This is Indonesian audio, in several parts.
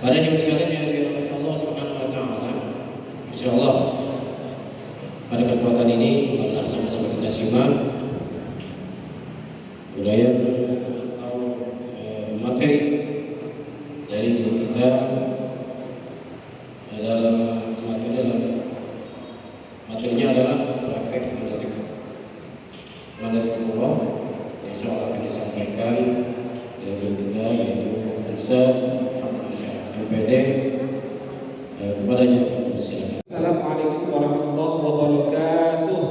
Para jemaah sekalian yang dirahmati Allah Subhanahu wa taala, insyaallah pada kesempatan ini marilah sama-sama kita simak uraian atau materi dari guru kita dalam materinya adalah praktek manasik umrah. Insyaallah akan disampaikan dari guru kita yaitu Ustaz MPD kepadanya. Assalamualaikum warahmatullahi wabarakatuh.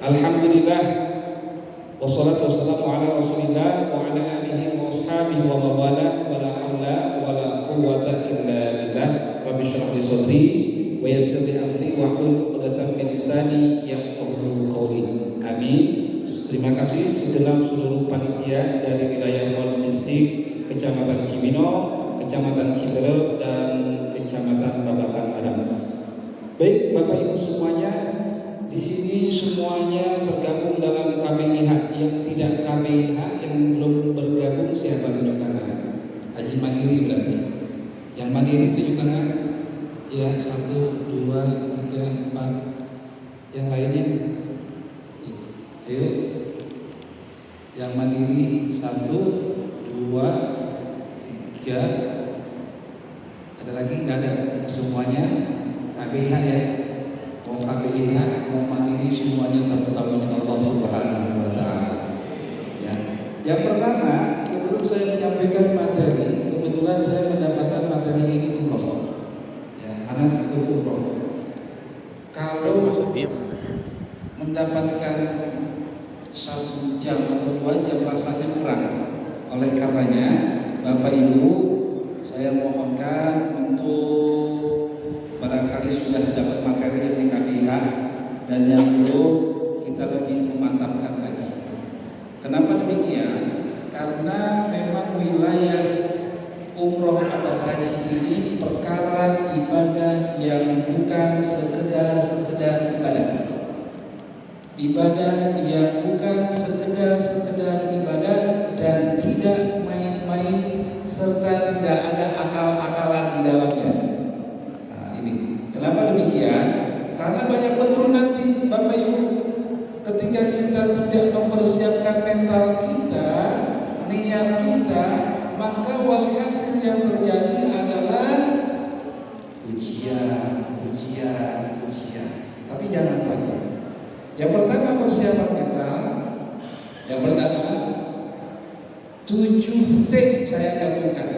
Alhamdulillah wassalatu wassalamu ala Rasulillah wa ala alihi wa ashabihi wa mawala wa la haula wa la quwwata illa billah. Rabbi shrah li sadri wa yassir li amri wa hlul 'uqdatam min lisani yafqahu qawli. Amin. Terima kasih segenap seluruh panitia dari wilayah Mall Distrik, Kecamatan Cibino, Kecamatan Ciberem, dan Kecamatan Babakan Madang. Baik Bapak Ibu semuanya, di sini semuanya tergabung dalam KBIH. Yang tidak KBIH, yang belum bergabung siapa tunjuk tangan? Haji Mandiri berarti. Yang Mandiri tunjuk tangan. Ya, 1, 2, 3, 4. Yang lainnya? Ayo. Yang Mandiri 1, 2, 3. Ada lagi? Nggak ada. Semuanya KBIH ya. Mau KBIH, mau Mandiri, semuanya tamu-tamunya Allah Subhanahu wa taala. Ya. Yang pertama, sebelum saya menyampaikan materi, kebetulan saya mendapatkan materi ini umroh. Ya, karena sebelum umroh. Kalau mendapatkan 1 jam atau 2 jam rasanya kurang. Oleh karenanya Bapak Ibu, saya mohonkan untuk barangkali sudah dapat materi dari KBIH dan yang belum, kita lebih memantapkan lagi. Kenapa demikian? Karena memang wilayah umroh atau haji ini perkara ibadah yang bukan sekedar ibadah. Ibadah yang bukan sekedar ibadah dan tidak main-main serta tidak ada akal-akalan di dalamnya. Nah, ini kenapa demikian? Karena banyak betul nanti Bapak Ibu, ketika kita tidak mempersiapkan mental kita, niat kita, maka walhasil yang terjadi adalah ujian. Tapi jangan takut. Yang pertama persiapan mental. Yang pertama 7T saya gabungkan.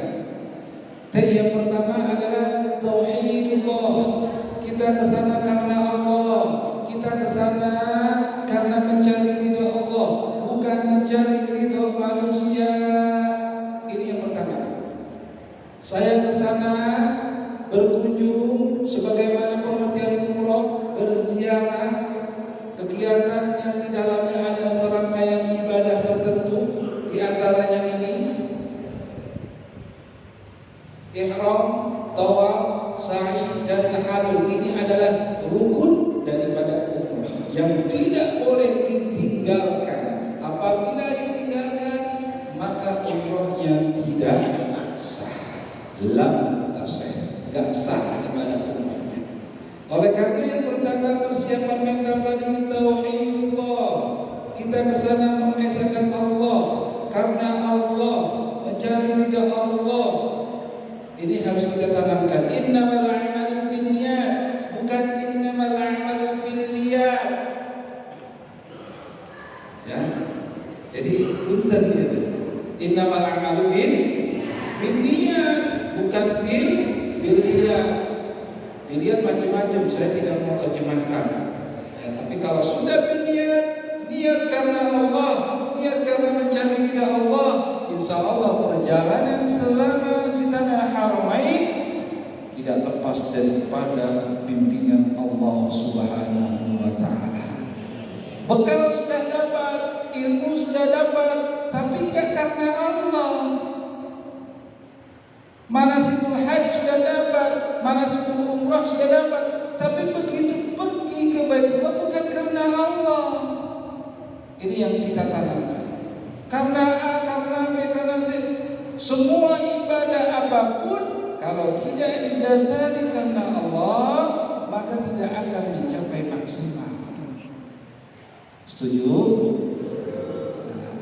T yang pertama adalah tauhidullah. Kita kesana karena Allah. Kita kesana karena mencari ridho Allah, bukan mencari ridho manusia. Ini yang pertama. Saya kesana berkunjung sebagaimana pengertian umroh, berziarah, kegiatan yang di dalamnya ada serangkaian ibadah tertentu, di antaranya ini ihram, tawaf, sa'i, dan tahallul. Ini adalah rukun daripada umrah yang tidak boleh ditinggalkan. Apabila ditinggalkan, maka umrahnya tidak sah. Lam tasih, enggak sah ibadah umrahnya. Oleh karena yang pertama persiapan mental tadi tauhidullah. Kita kesana mengesahkan Allah, karena Allah, mencari ridha Allah. Ini harus kita tanamkan. Innamal a'malu binniyat, bukan innamal a'malu binniyat. Ya. Jadi punten gitu. Innamal a'malu binniyat, bukan binniyat. Dilihat macam-macam, saya tidak mau terjemahkan. Ya, tapi kalau sudah berniat, niat karena Allah, niat karena mencari ridha Allah, insya Allah perjalanan selama di tanah Haramain tidak lepas daripada bimbingan Allah Subhanahu wa taala. Bekal sudah dapat, ilmu sudah dapat, tapi tidak karena Allah. Manasikul haji sudah dapat, manasikul umrah sudah dapat, tapi begitu pergi ke Baitullah bukan karena Allah. Ini yang kita tanamkan. Karena A, karena B, karena C, semua ibadah apapun kalau tidak didasari karena Allah, maka tidak akan mencapai maksimal. Setuju? Nah,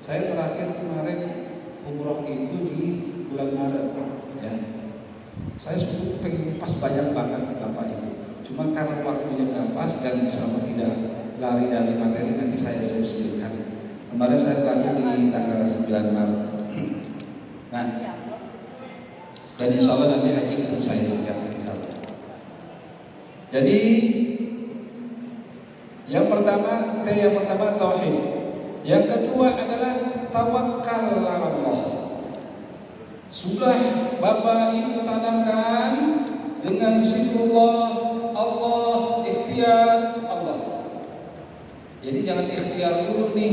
saya terakhir kemarin umroh itu di bulan Maret, ya. Saya sebetulnya pengen pas banyak banget Bapak Ibu. Cuma karena waktunya nggak pas dan insya Allah tidak lari dari materi, nanti saya sebutkan. Kemarin saya terakhir di tanggal 9 Maret. Nah, dan insya Allah nanti haji itu saya ingatkan insya Allah. Jadi yang pertama tauhid. Yang kedua adalah tawakal ala Allah. Sudah Bapak Ibu tanamkan dengan zikrullah, Allah, ikhtiar Allah. Jadi jangan ikhtiar dulu nih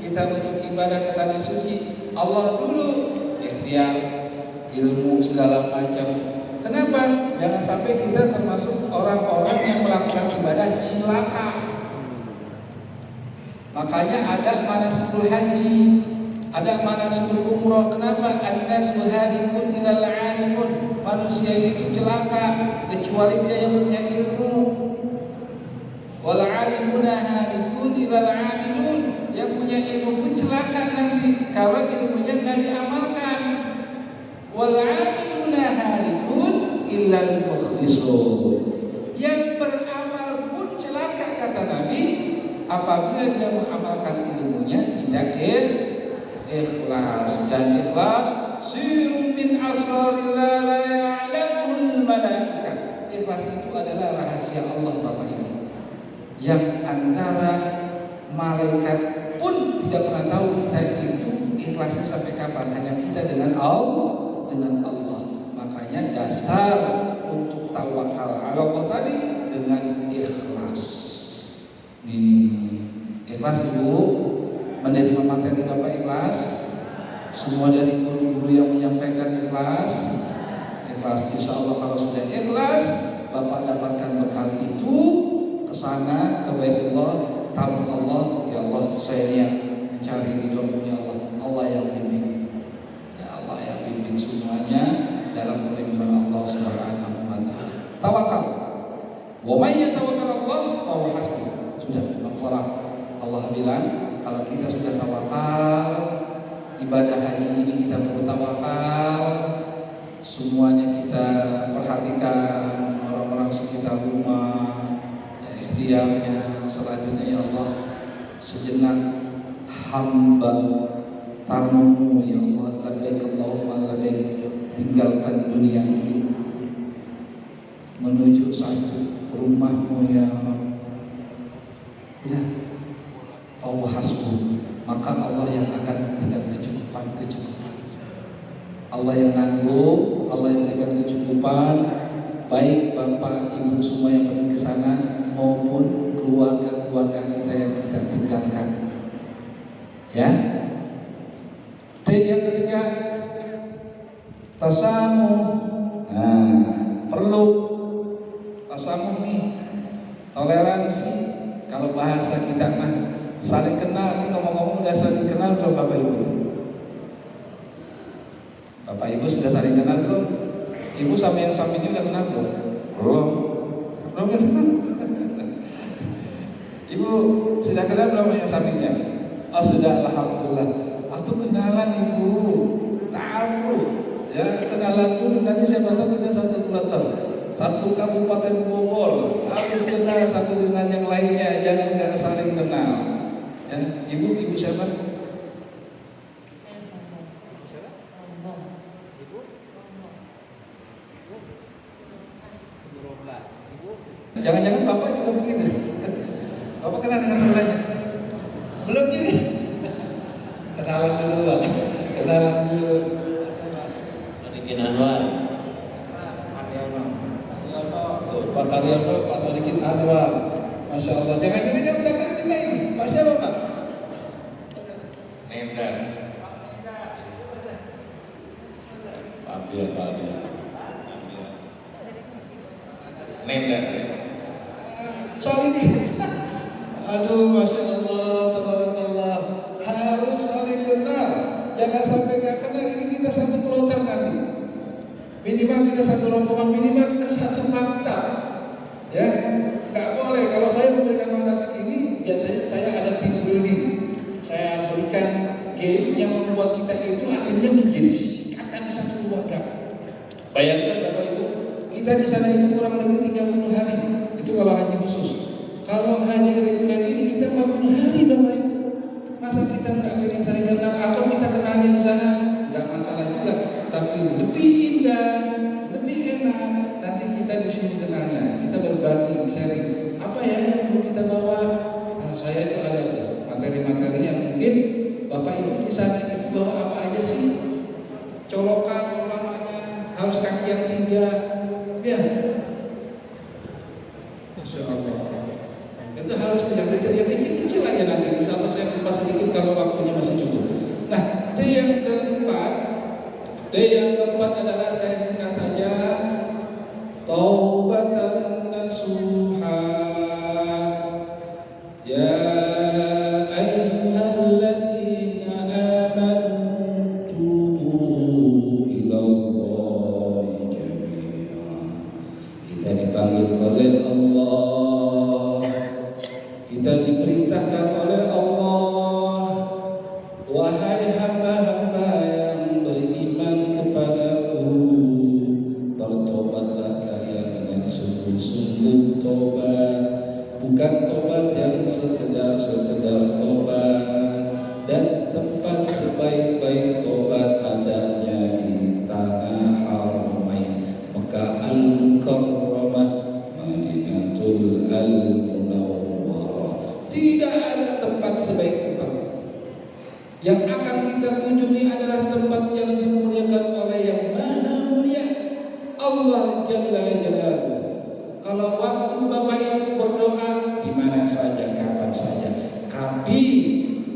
kita untuk ibadah ke tanah suci, Allah dulu ikhtiar ilmu segala macam. Kenapa? Jangan sampai kita termasuk orang-orang yang melakukan ibadah cilaka. Makanya ada manasikul haji, ada manasikul umroh. Kenapa? An-nasu halikun ilal alimun. Manusia itu celaka kecuali dia yang punya ilmu. Wal alimuna halikun ilal amilun. Yang punya ilmu pun celaka nanti kalau ilmunya nggak diamalkan. Wal amiluna halikun illal mukhlisun. Yang beramal pun celaka kata Nabi apabila dia mengamalkan ilmunya tidak ikhlas. Dan ikhlas sirrun min asrarillah la ya'lamuhul malaika. Ikhlas itu adalah rahasia Allah Bapak Ibu, yang antara malaikat pun tidak pernah tahu kita itu ikhlasnya sampai kapan. Hanya kita dengan Allah. Makanya dasar untuk tawakal ala Allah tadi dengan ikhlas. Ikhlas Ibu menerima materi Bapak ikhlas. Semua dari guru-guru yang menyampaikan ikhlas. Insya Allah kalau sudah ikhlas, Bapak dapatkan bekal itu ke sana, ke Baitullah, tabur Allah. Ya Allah, saya niat mencari ridho-Mu ya Allah. Allah yang bimbing. Ya Allah yang bimbing semuanya dalam perlindungan Allah Subhanahu wa taala. Tawakal. Wa may yatawakkal Allah fa huwa hasbuh. Sudah, Allah bilang kalau kita sudah tawakal, ibadah haji ini kita perlu tawakal. Semuanya kita perhatikan, orang-orang sekitar rumah, ya, ikhtiarnya. Selanjutnya ya Allah, sejenak hamba tamu-Mu ya Allah, labbaik Allahumma labbaik, tinggalkan dunia ini menuju satu rumah-Mu ya Allah. Ya, fahuwa hasbuh, maka Allah yang akan memberikan kecukupan. Allah yang nanggung, Allah yang memberikan kecukupan, baik Bapak Ibu semua yang pergi ke sana maupun keluarga-keluarga kita yang kita tinggalkan. Ya. Yang ketiga, tasamuh. Nah, perlu tasamuh nih, toleransi. Kalau bahasa kita mah saling kenal. Ini ngomong-ngomong udah saling kenal belum Bapak Ibu? Bapak Ibu sudah saling kenal belum? Ibu sama yang sampingnya udah kenal belum? Belum kenal. Ibu sudah kenal belum yang sampingnya? Oh sudah, alhamdulillah. Atau kenalan Ibu, ta'aruf. Ya, kenalan dulu, nanti saya tahu kita satu kilometer, satu kabupaten Bogor, harus kenal satu dengan yang lainnya, jangan nggak saling kenal. Ya, ibu siapa? Jangan-jangan Bapak juga begitu. Bapak kenal dengan sebelahnya? Belum juga. Kenalan dulu Pak. Kenalan dulu. Sodikin Anwar. Pak Karyono, Pak Sodikin Anwar. Masya Allah. Jangan ini yang belakang juga ini. Pak siapa Pak? Nemda. Pak Abdul. Nemda. Saling. Aduh, Masya Allah, tabarakallah. Harus saling kenal. Jangan sampai gak kenal, ini kita Minimal kita satu rombongan, minimal kita satu maktab. Ya, nggak boleh. Kalau saya memberikan manasik ini, biasanya saya ada team building. Saya berikan game yang membuat kita itu akhirnya menjadi ikatan satu keluarga. Bayangkan Bapak Ibu, kita di sana itu kurang lebih 30 hari. Itu kalau haji khusus. Kalau haji reguler ini kita 40 hari Bapak Ibu. Masa kita nggak pengen saling kenal atau kita kenalnya di sana? Nggak masalah juga. Tapi lebih indah, lebih enak. Nanti kita di sini kenalnya. Kita berbagi, sharing. Apa ya yang perlu kita bawa? Nah, saya itu ada tuh materi-materi yang mungkin Bapak Ibu di sana itu bawa apa aja sih? Colokan umpamanya, harus kaki yang 3, ya. Masya Allah. Itu harus yang kecil-kecil aja nanti. Insya Allah saya lupa sedikit kalau waktunya masih cukup. Nah, T yang keempat adalah saya singkat saja. Taubatan nasuha. Ya ayyuhalladzina amanu tubu ilallahi jami'an. Kita dipanggil oleh Allah, kita diperintahkan oleh Allah, wahai hamba-hamba yang beriman kepadaku, bertobatlah kalian dengan sungguh-sungguh tobat, bukan tobat yang sekedar tobat. Dan tempat sebaik-baik tobat adanya di tanah Haramain, Mekah Al-Mukarramah, Madinatul Al-Munawwarah. Tidak ada tempat sebaik tempat. Yang akan kita kunjungi adalah tempat yang dimuliakan oleh yang Maha Mulia, Allah Jalla Jalaluhu. Kalau waktu Bapak Ibu berdoa di mana saja, kapan saja,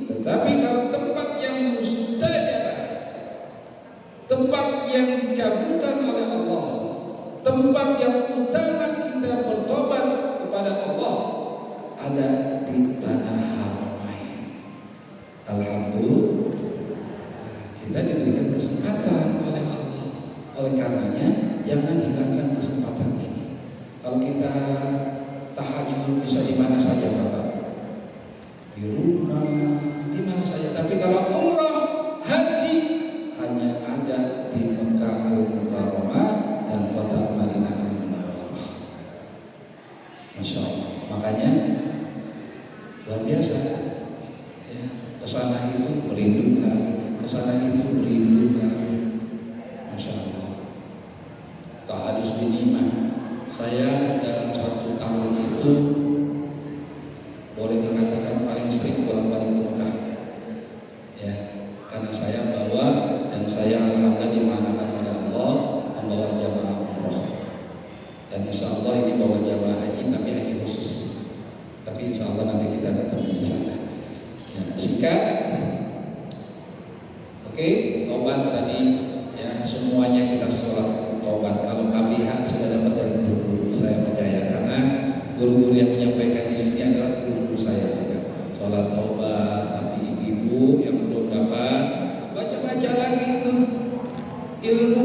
tetapi kalau tempat yang mustajabah, tempat yang dikabulkan oleh Allah, tempat yang utama kita bertobat kepada Allah ada di tanah Haramain. Alhamdulillah, kita diberikan kesempatan oleh Allah. Oleh karenanya jangan hilangkan kesempatan ini. Kalau kita tahajud bisa di mana saja Bapak, di rumah, di mana saja. Tapi kalau umrah, haji hanya ada di Mekah Al-Mukarramah dan kota Madinah Al-Munawwarah. Masya Allah. Makanya luar biasa. Ya, kesana itu merindu lagi, kesana itu merindu lagi. Masya Allah. Tahadus binimah. Saya dalam 1 tahun itu boleh dikatakan paling sering bolak-balik ke Mekah. Ya, karena saya bawa dan saya alhamdulillah dimanakan oleh Allah membawa jamaah umroh. Dan insya Allah ini bawa jamaah haji, tapi haji khusus. Tapi insya Allah nanti kita ketemu di sana. Ya, singkat. Oke, tobat tadi ya, semuanya kita sholat tobat. Kalau KBH sudah dapat dari guru-guru, saya percaya karena guru-guru yang menyampaikan di sini adalah guru-guru saya juga. Sholat tobat, tapi ibu-ibu yang belum dapat baca-baca lagi itu ilmu.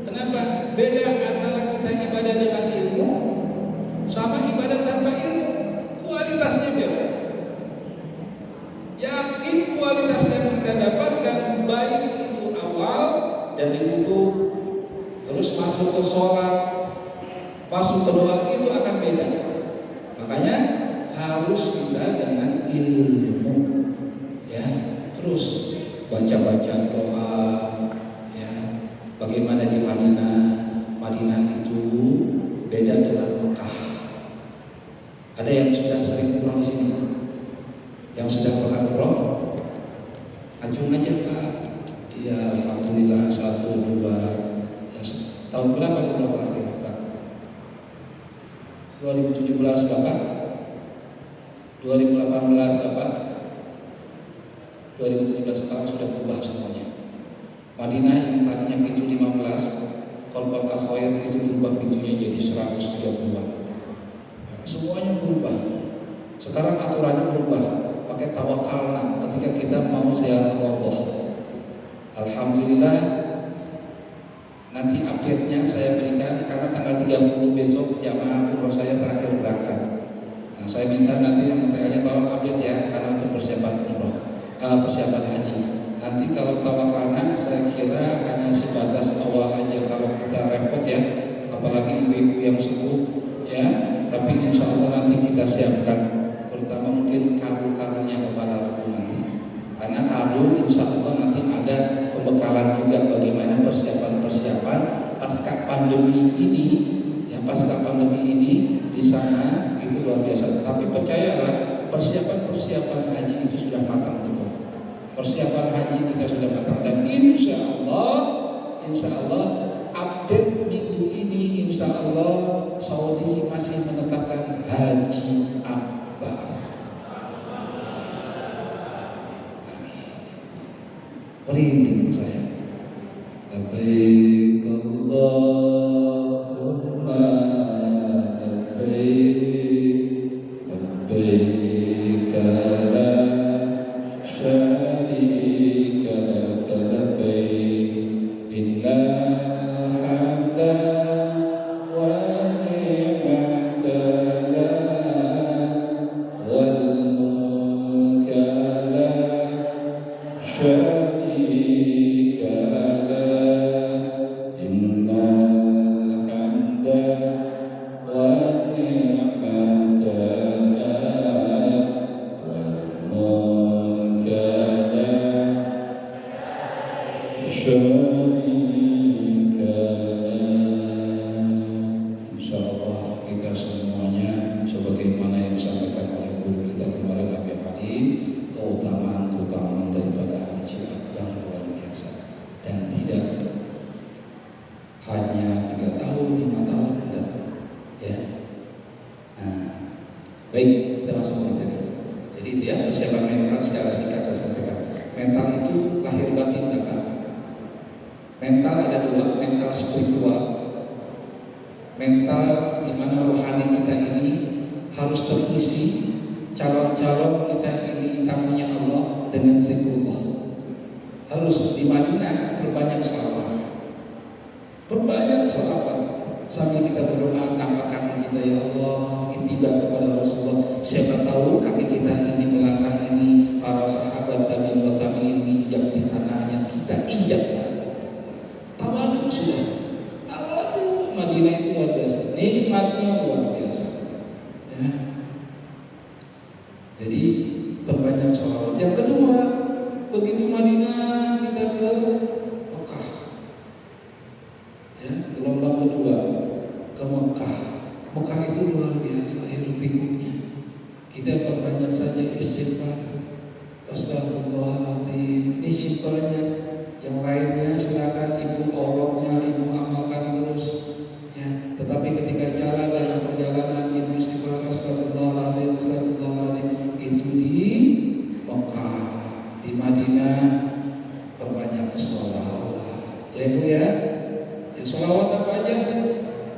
Kenapa? Beda antara kita ibadah dengan ilmu sama ibadah tanpa ilmu. Kualitasnya beda. Yakin kualitas yang kita dapatkan baik itu awal dari wudu, terus masuk ke sholat, masuk ke doa, itu akan beda. Makanya harus kita dengan ilmu, ya. Terus baca-baca doa, ya. Bagaimana di Madinah itu beda dengan Mekah. Ada yang sudah sering umroh di sini, yang sudah pernah umroh, acung aja Pak. Ya alhamdulillah 1, 2. Tahun berapa umroh terakhir Pak? 2017 Bapak? 2018 Bapak? 2017 sekarang sudah berubah semuanya. Madinah yang tadinya pintu 15, Qalqat Al-Khair itu berubah pintunya jadi 130-an. Semuanya berubah. Sekarang aturannya berubah, pakai tawakalna ketika kita mau ziarah Allah. Alhamdulillah. Nanti update-nya saya berikan karena tanggal 30 besok jamaah umroh saya terakhir berangkat. Nah, saya minta nanti yang MTL-nya tolong update ya karena untuk persiapan umroh, persiapan haji. Nanti kalau tawakalna saya kira hanya sebatas awal aja kalau kita repot ya, apalagi ibu-ibu yang sepuh ya. Tapi insya Allah nanti kita siapkan, terutama mungkin karu-karunya kepala regu nanti. Karena karu insya Allah nanti ada pembekalan juga bagaimana persiapan pasca pandemi ini ya, pasca pandemi ini di sana itu luar biasa. Tapi percayalah persiapan haji itu sudah matang betul. Persiapan haji kita sudah matang dan insya Allah update minggu ini insya Allah Saudi masih menetapkan haji akbar. Merinding saya. Labbaik Allahumma labbaik, labbaik la syarika laka labbaik, innal hamda wan ni'mata lak wal mulka la syarika insyaallah kita semuanya sebagaimana yang disampaikan oleh guru kita kemarin Abi Hadim, keutamaan daripada haji akbar luar biasa dan tidak hanya 3 tahun, 5 tahun tidak ya. Nah, baik kita masuk ke tadi. Jadi itu ya persiapan mental secara singkat saya sampaikan. Mental itu lahir batin Bapak. Mental ada 2, mental spiritual, mental di mana rohani kita ini harus terisi, calon-calon kita ini tamunya Allah dengan zikrullah. Harus di Madinah berbanyak sholawat, sambil kita berdoa, nampak kaki kita ya Allah ittiba kepada Rasulullah. Siapa tahu kaki kita ini melangkah ini para sahabat tabi'in tabi'in injak di tanahnya, kita injak saat tawadhu sudah. Tawadhu Madinah itu luar biasa, nikmatnya luar biasa ya. Jadi perbanyak sholawat. Yang kedua, begitu Madinah kita ke Mekah ya, gelombang kedua ke Mekah. Mekah itu luar biasa hiruk pikuknya. Kita perbanyak saja istighfar, astagfirullahaladzim. Ini simpelnya. Yang lainnya silakan ibu auratnya ibu amalkan terus ya. Tetapi ketika jalan dalam perjalanan ibu istighfar astagfirullahaladzim itu di Mekah. Di Madinah perbanyak sholawat ya ibu ya. Ya sholawat apa aja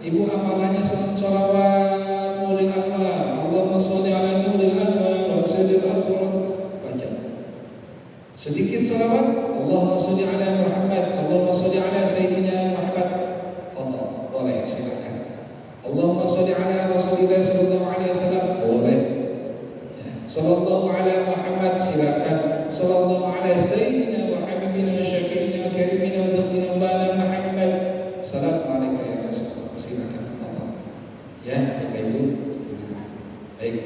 ibu amalannya sholawat Nuril Anwar, Allahumma sholli ala Nuril Anwar wa sayyidil asrar, baca sedikit sholawat Allahumma sholli ala Muhammad, Allahumma sholli ala Sayyidina Muhammad, fadhal, boleh silakan. Allahumma sholli ala Rasulillah sallallahu alaihi wasallam, boleh ya. Sallallahu ala Muhammad, silakan. Sallallahu ala Sayyidina wa Habibina Syafi'ina Karimina wa Dakhlina Maulana Muhammad, assalamualaikum ya Rasulullah, silakan, fadhal ya Bapak Ibu. Baik,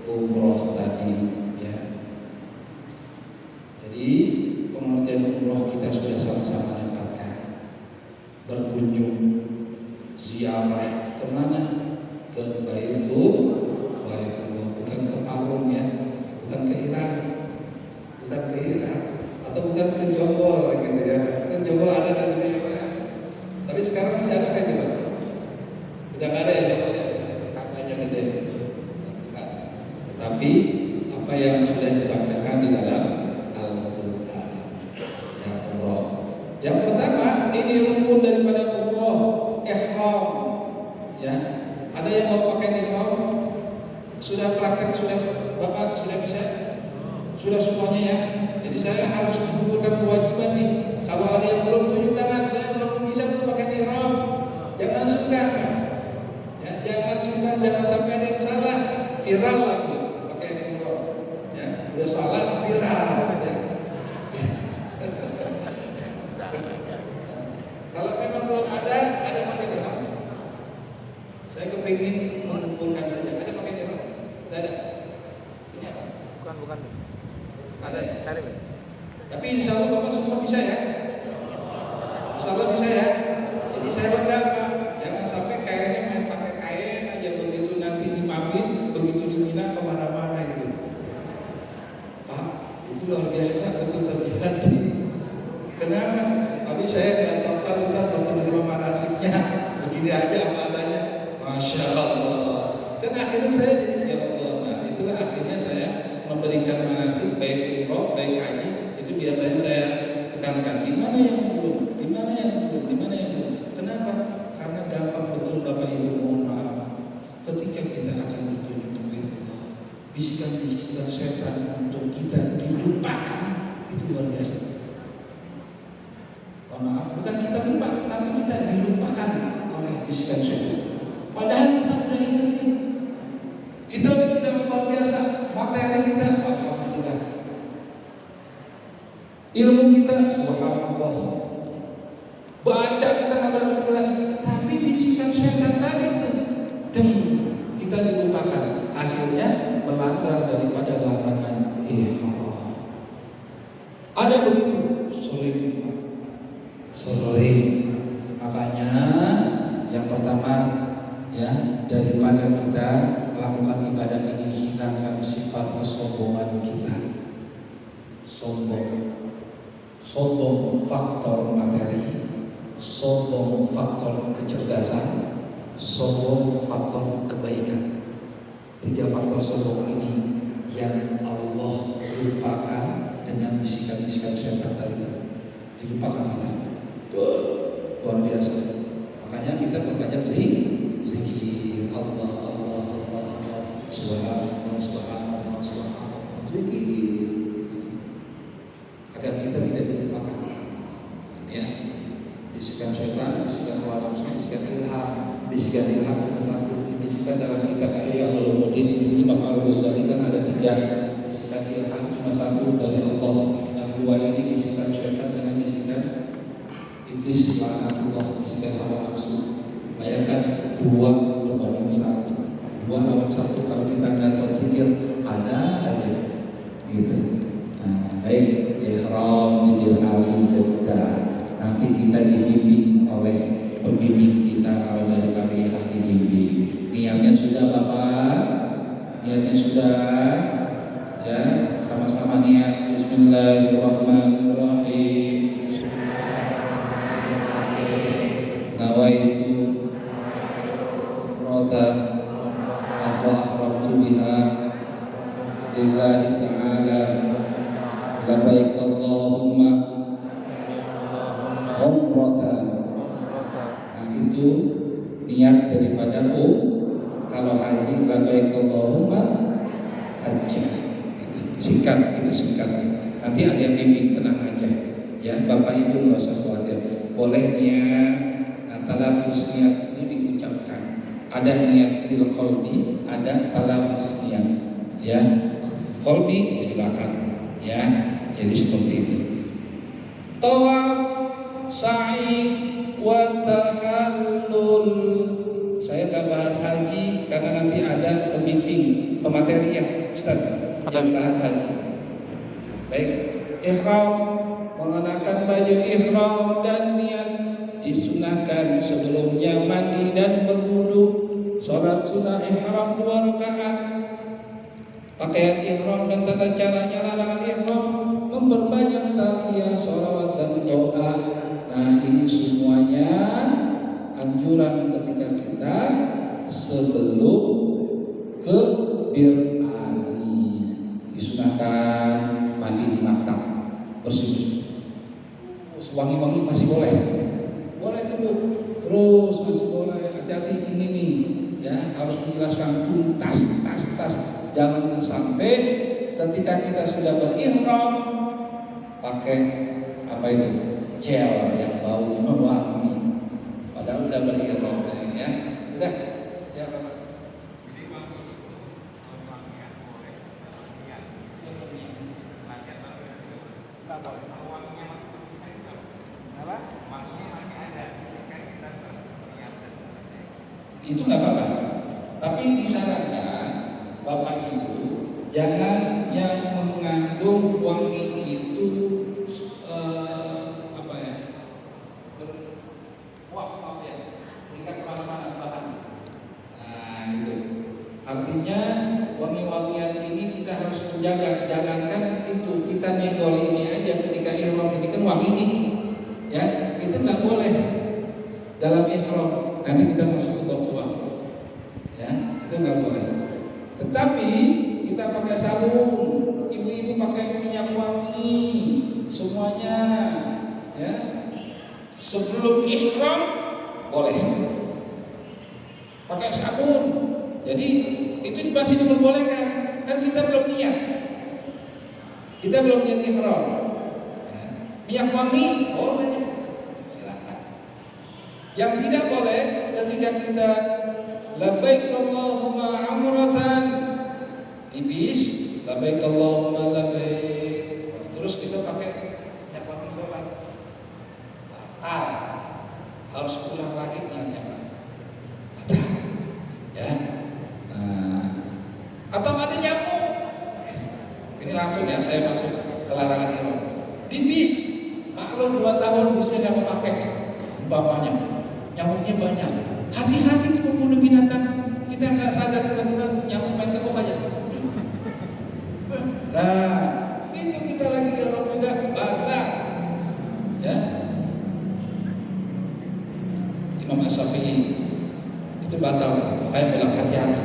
umroh tadi ya. Jadi pengertian umroh kita sudah sama-sama dapatkan. Berkunjung ziarah kemana? Ke Baitullah, bukan ke Parung ya, bukan ke Iran, atau bukan ke Jombor gitu ya. Kan Jombor ada kan gitu ya. Tapi sekarang masih ada kan gitu. Udah nggak ada ya Jombornya, angkanya gede. Tetapi apa yang sudah disampaikan di dalam yang pertama, ini rukun daripada umroh, ihram. Ya, ada yang mau pakai ihram? Sudah praktek, sudah Bapak sudah bisa? Sudah semuanya ya. Jadi saya harus mengumpulkan kewajiban nih. Kalau ada yang belum tunjuk tangan, saya belum bisa tuh pakai ihram. sekarang jangan sampai ada yang salah, viral lagi pakaian ihram. Ya, udah salah viral. Ya. Kalau memang belum ada pakai ihram. Saya kepingin mengumpulkan saja. Ada pakai ihram? Tidak ada. Ini apa? Bukan. Ada ya? Cari. Tapi insya Allah Bapak semua bisa ya. Insya Allah bisa ya. Jadi saya lega Pak. Jangan sampai kayaknya main pakai kain aja, begitu nanti di Mabit, begitu di Mina kemana-mana itu. Pak, itu luar biasa betul terjadi. Kenapa? Tapi saya nggak total Ustaz waktu menerima manasiknya begini aja apa adanya. Masya Allah. Dan akhirnya saya jadi ya Allah. Nah itulah akhirnya saya memberikan manasik baik umroh baik haji. Itu biasanya saya tekankan di mana yang belum, di mana yang belum, di mana yang belum. Kenapa? Karena gampang betul Bapak Ibu, mohon maaf. Ketika kita akan berkunjung ke Bait Allah, bisikan-bisikan setan untuk kita dilupakan itu luar biasa. Mohon maaf, bukan kita lupa, tapi kita dilupakan oleh bisikan setan. Padahal kita sudah ingetin, kita sudah luar biasa materi kita, alhamdulillah. Ilmu kita, subhanallah. Baca kita nggak pernah ketinggalan, tapi bisikan setan tadi itu, kita dilupakan. Akhirnya melanggar daripada larangan ihram. Ada begitu sering. Makanya yang pertama ya, daripada kita melakukan ibadah ini, hilangkan sifat kesombongan kita. Sombong faktor materi, sombong faktor kecerdasan, sombong faktor kebaikan. 3 faktor sombong ini yang Allah lupakan dengan bisikan-bisikan setan tadi. Dilupakan kita. Luar biasa. Makanya kita berbanyak zikir Allah subhanallah zikir agar kita tidak dilupakan. Ya, bisikan setan, bisikan hawa nafsu, bisikan ilham. Bisikan ilham cuma satu. Bisikan dalam kitab Ihya Ulumuddin Imam Al-Ghazali kan ada 3. Bisikan ilham cuma satu dari Allah. Yang 2 ini bisikan setan dengan bisikan iblis, laknatullah, bisikan hawa nafsu. Bayangkan 2 berbanding 1. 2 lawan 1. Kalau kita nggak terpikir ada aja gitu. Nah, baik, ihram di Al Jeddah. Nanti kita dibimbing oleh pembimbing kita, kalau dari KPIH dibimbing. Niatnya sudah Bapak? Niatnya sudah? Ya, sama-sama niat. Bismillahirrahmanirrahim. Nawaitu umratan ahramtu biha lillahi ta'ala labbaik Allahumma umratan. Nah itu niat daripada kalau haji labbaik Allahumma hajjah. Singkat, itu singkat. Nanti ada yang bimbing, tenang aja. Ya, Bapak Ibu nggak usah khawatir. Boleh niat, talafuz niat itu diucapkan. Ada niat bil qalbi, ada talafuz niat. Ya, qalbi silakan. Ya, jadi seperti itu. Tawaf, sa'i, wa tahallul. Saya nggak bahas haji karena nanti ada pembimbing, pemateri ya, Ustaz. Yang bahas haji. Baik, ihram, mengenakan baju ihram dan niat disunahkan sebelumnya mandi dan berwudu. Salat sunnah ihram 2 rakaat. Pakaian ihram dan tata caranya larangan ihram, memperbanyak talbiyah, sholawat dan doa. Nah ini semuanya anjuran ketika kita sebelum ke Bir Ali. Disunahkan mandi di maktab, bersih-bersih. Wangi-wangi masih boleh dulu, terus masih boleh. Hati-hati ini nih, ya harus dijelaskan tuntas, tas. Jangan sampai ketika kita sudah berihram pakai apa itu gel yang baunya wangi, padahal udah berihram ya. Udah, ya Bapak. Itu nggak apa-apa. Tapi disarankan Bapak Ibu jangan yang mengandung wangi itu berwak-wak ya, sehingga kemana-mana bahan. Nah itu artinya wangi-wangian ini kita harus menjaga. Jangankan itu kita nyenggol ini aja ketika ihram ini kan wangi nih, ya itu nggak boleh dalam ihram. Nanti kita masuk ke tawaf, ya itu nggak boleh. Tetapi kita pakai sabun, ibu-ibu pakai minyak wangi, semuanya, ya sebelum ihram boleh pakai sabun. Jadi itu masih diperbolehkan, kan kita belum niat, ihram. Ya. Minyak wangi boleh. Yang tidak boleh ketika kita labbaik Allahumma umratan di bis, labbaik Allahumma labbaik, terus kita pakai minyak wangi sholat, batal, harus ulang lagi niatnya, batal, ya. Atau ada nyamuk, ini langsung ya saya masuk ke larangan ihram di bis. Maklum 2 tahun bisnya nggak memakai, umpamanya nyamuknya banyak. Hati-hati itu membunuh binatang. Kita nggak sadar tiba-tiba nyamuk main tepuk aja. Nah, itu kita lagi ihram juga batal. Ya. Imam As-Syafi'i itu batal. Makanya bilang hati-hati.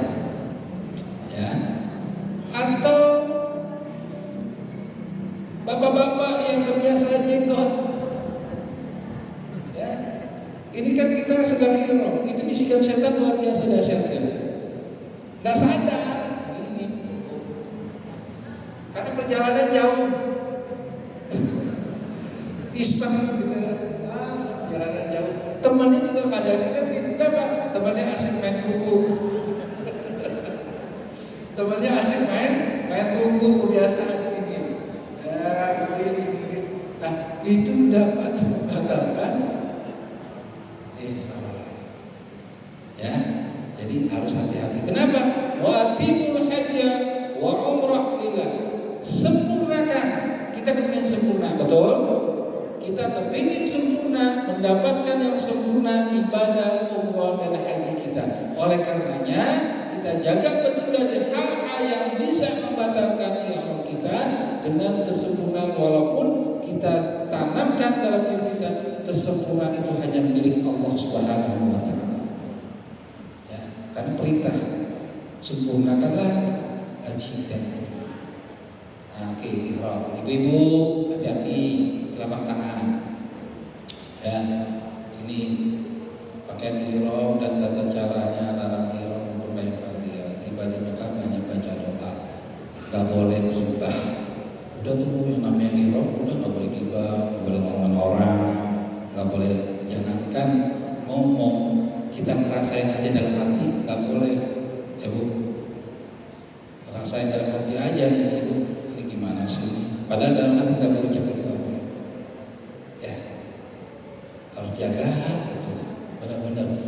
Ya. Atau bapak-bapak yang kebiasaan jenggot. Ini kan kita sedang ihram, itu bisikan setan luar biasa dahsyatnya. Nggak sadar ini, karena perjalanan jauh, iseng gitu, perjalanan jauh. Temannya juga pada kan gitu, apa? Temannya asik main kuku, temannya asik main kuku kebiasaan ini. Ya, gitu. Nah, itu dapat membatalkan. Ya, jadi harus hati-hati. Kenapa? Wa atimul hajja wa umrah lillah. Sempurnakan. Kita kepingin sempurna, betul? Kita kepingin sempurna, mendapatkan yang sempurna ibadah umrah dan haji kita. Oleh karenanya kita jaga betul dari hal-hal yang bisa membatalkan ihram kita dengan kesempurnaan, walaupun kita tanamkan dalam diri kita kesempurnaan itu hanya milik Allah Subhanahu wa Ta'ala. Ya, karena perintah sempurnakanlah haji dan umrah. Nah, oke, ihram. Ibu-ibu hati-hati telapak tangan. Ya, ini pakaian ihram dan tata caranya larang ihram memperbaiki dia. Tiba di Mekah hanya baca doa. Gak boleh musibah. Udah tuh yang namanya ihram udah gak boleh gibah, gak boleh ngomongin orang, gak boleh, jangankan ngomong, kita ngerasain aja dalam hati, gak boleh, ya Bu, ngerasain dalam hati aja, ya Bu, ini gimana sih? Padahal dalam hati gak berucap itu gak boleh, ya, harus jaga itu, benar-benar.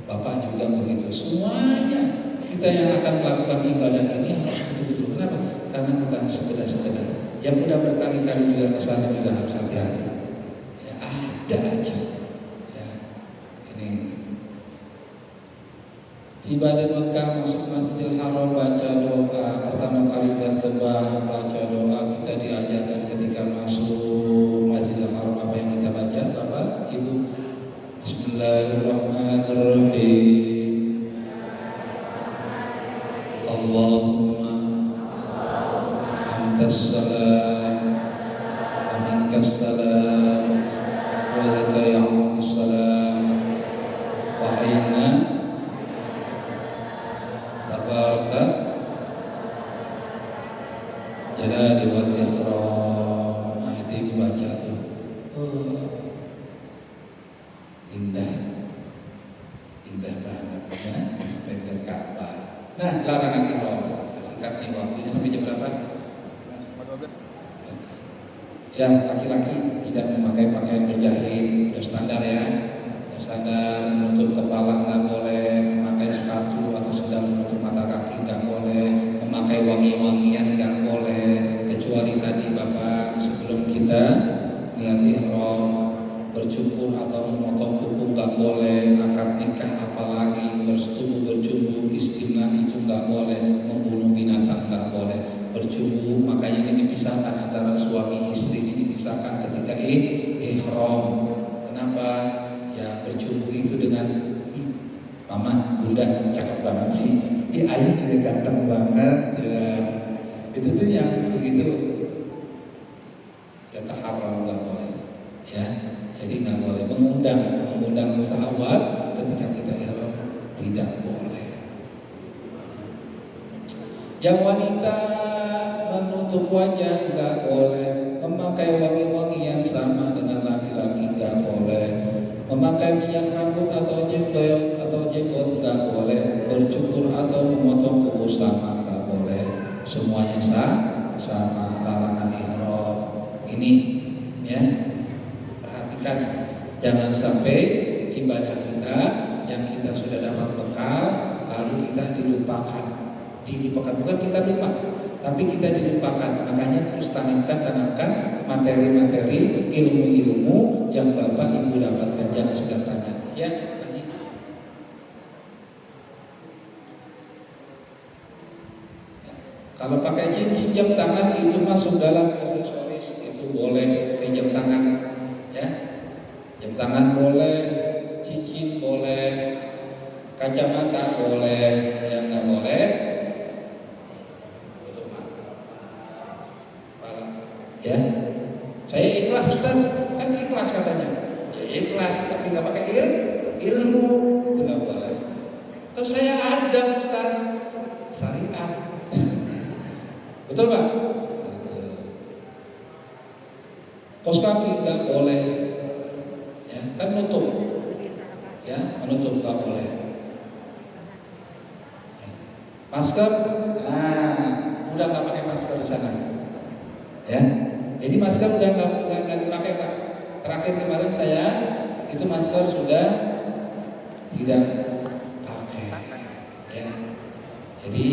Bapak juga begitu, semuanya kita yang akan melakukan ibadah ini harus betul-betul. Kenapa? Karena bukan sekedar-sekedar. Yang udah berkali-kali juga kesana juga harus hati-hati. Ya, ada aja. Ya, ini tiba di Mekah, masuk Masjidil Haram, baca doa. Pertama kali lihat Ka'bah, baca doa. Kita diajarkan ketika masuk Masjidil Haram apa yang kita baca, Bapak, Ibu. Bismillahirrahmanirrahim. Allahumma antas salam wa minkas salam wa laka ya'udu salam wa inna tabaraka jalali wal ikram. Nah, itu Ibu baca tuh. Indah banget ya, pengen Ka'bah. Nah, larangan ihram. Singkat nih, waktunya sampai jam berapa? Ya, laki-laki tidak memakai pakaian berjahit, udah standar ya. Udah standar, menutup kepala nggak boleh, memakai sepatu atau sendal menutup mata kaki nggak boleh, memakai wangi-wangian nggak boleh, kecuali tadi Bapak sebelum kita lihat ihram bercukur atau memotong kuku nggak boleh, akad nikah apalagi bersetubuh berjumbu istimna itu nggak boleh, membunuh binatang nggak boleh, berjumbu makanya ini dipisahkan antara suami istri, ini dipisahkan ketika ihram. Kenapa? Ya berjumbu itu dengan mama bunda cakep banget sih, ayah juga ganteng banget ya. Itu tuh yang begitu ya haram nggak boleh ya. Jadi nggak boleh mengundang sahabat ketika kita ihram, tidak boleh. Yang wanita menutup wajah nggak boleh, memakai wangi-wangian sama dengan laki-laki nggak boleh, memakai minyak rambut atau jenggot nggak boleh, bercukur atau memotong kuku sama nggak boleh, semuanya sama larangan ihram. Ini ya. Jangan sampai ibadah kita yang kita sudah dapat bekal lalu kita dilupakan, bukan kita lupa, tapi kita dilupakan. Makanya terus tanamkan materi-materi ilmu-ilmu yang Bapak Ibu dapatkan, jangan sekedar tanya. Ya, Haji. Kalau pakai cincin jam tangan itu masuk dalam aksesoris, itu boleh ke jam tangan ya. Jam tangan boleh, cincin boleh, kacamata boleh, yang nggak boleh tutup mata. Ya, saya ikhlas Ustaz, kan ikhlas katanya. Ya ikhlas, tapi nggak pakai ilmu, nggak boleh. Terus saya ada Ustaz, syariat, betul Pak? Kos kaki nggak boleh. Kan menutup, ya menutup nggak boleh. Masker, udah nggak pakai masker di sana, ya. Jadi masker udah nggak dipakai Pak. Terakhir kemarin saya itu masker sudah tidak pakai, ya. Jadi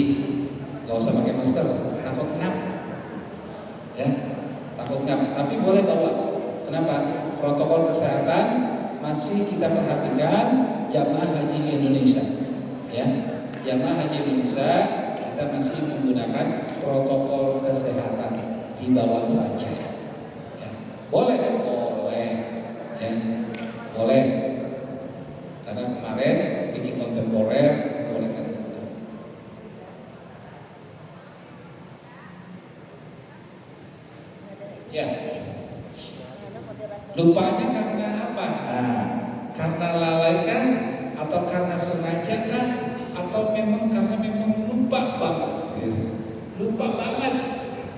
nggak usah pakai masker, takut ngap, ya, takut ngap. Tapi boleh bawa. Kenapa? Protokol kesehatan masih kita perhatikan jamaah haji Indonesia, ya. Jamaah haji Indonesia kita masih menggunakan protokol kesehatan di bawah saja, ya. Boleh, ya, boleh. Karena kemarin bikin kontemporer boleh kan. Ya. Lupanya karena apa? Karena lalai kah? Atau karena sengaja kah? Atau karena memang lupa banget? Lupa banget.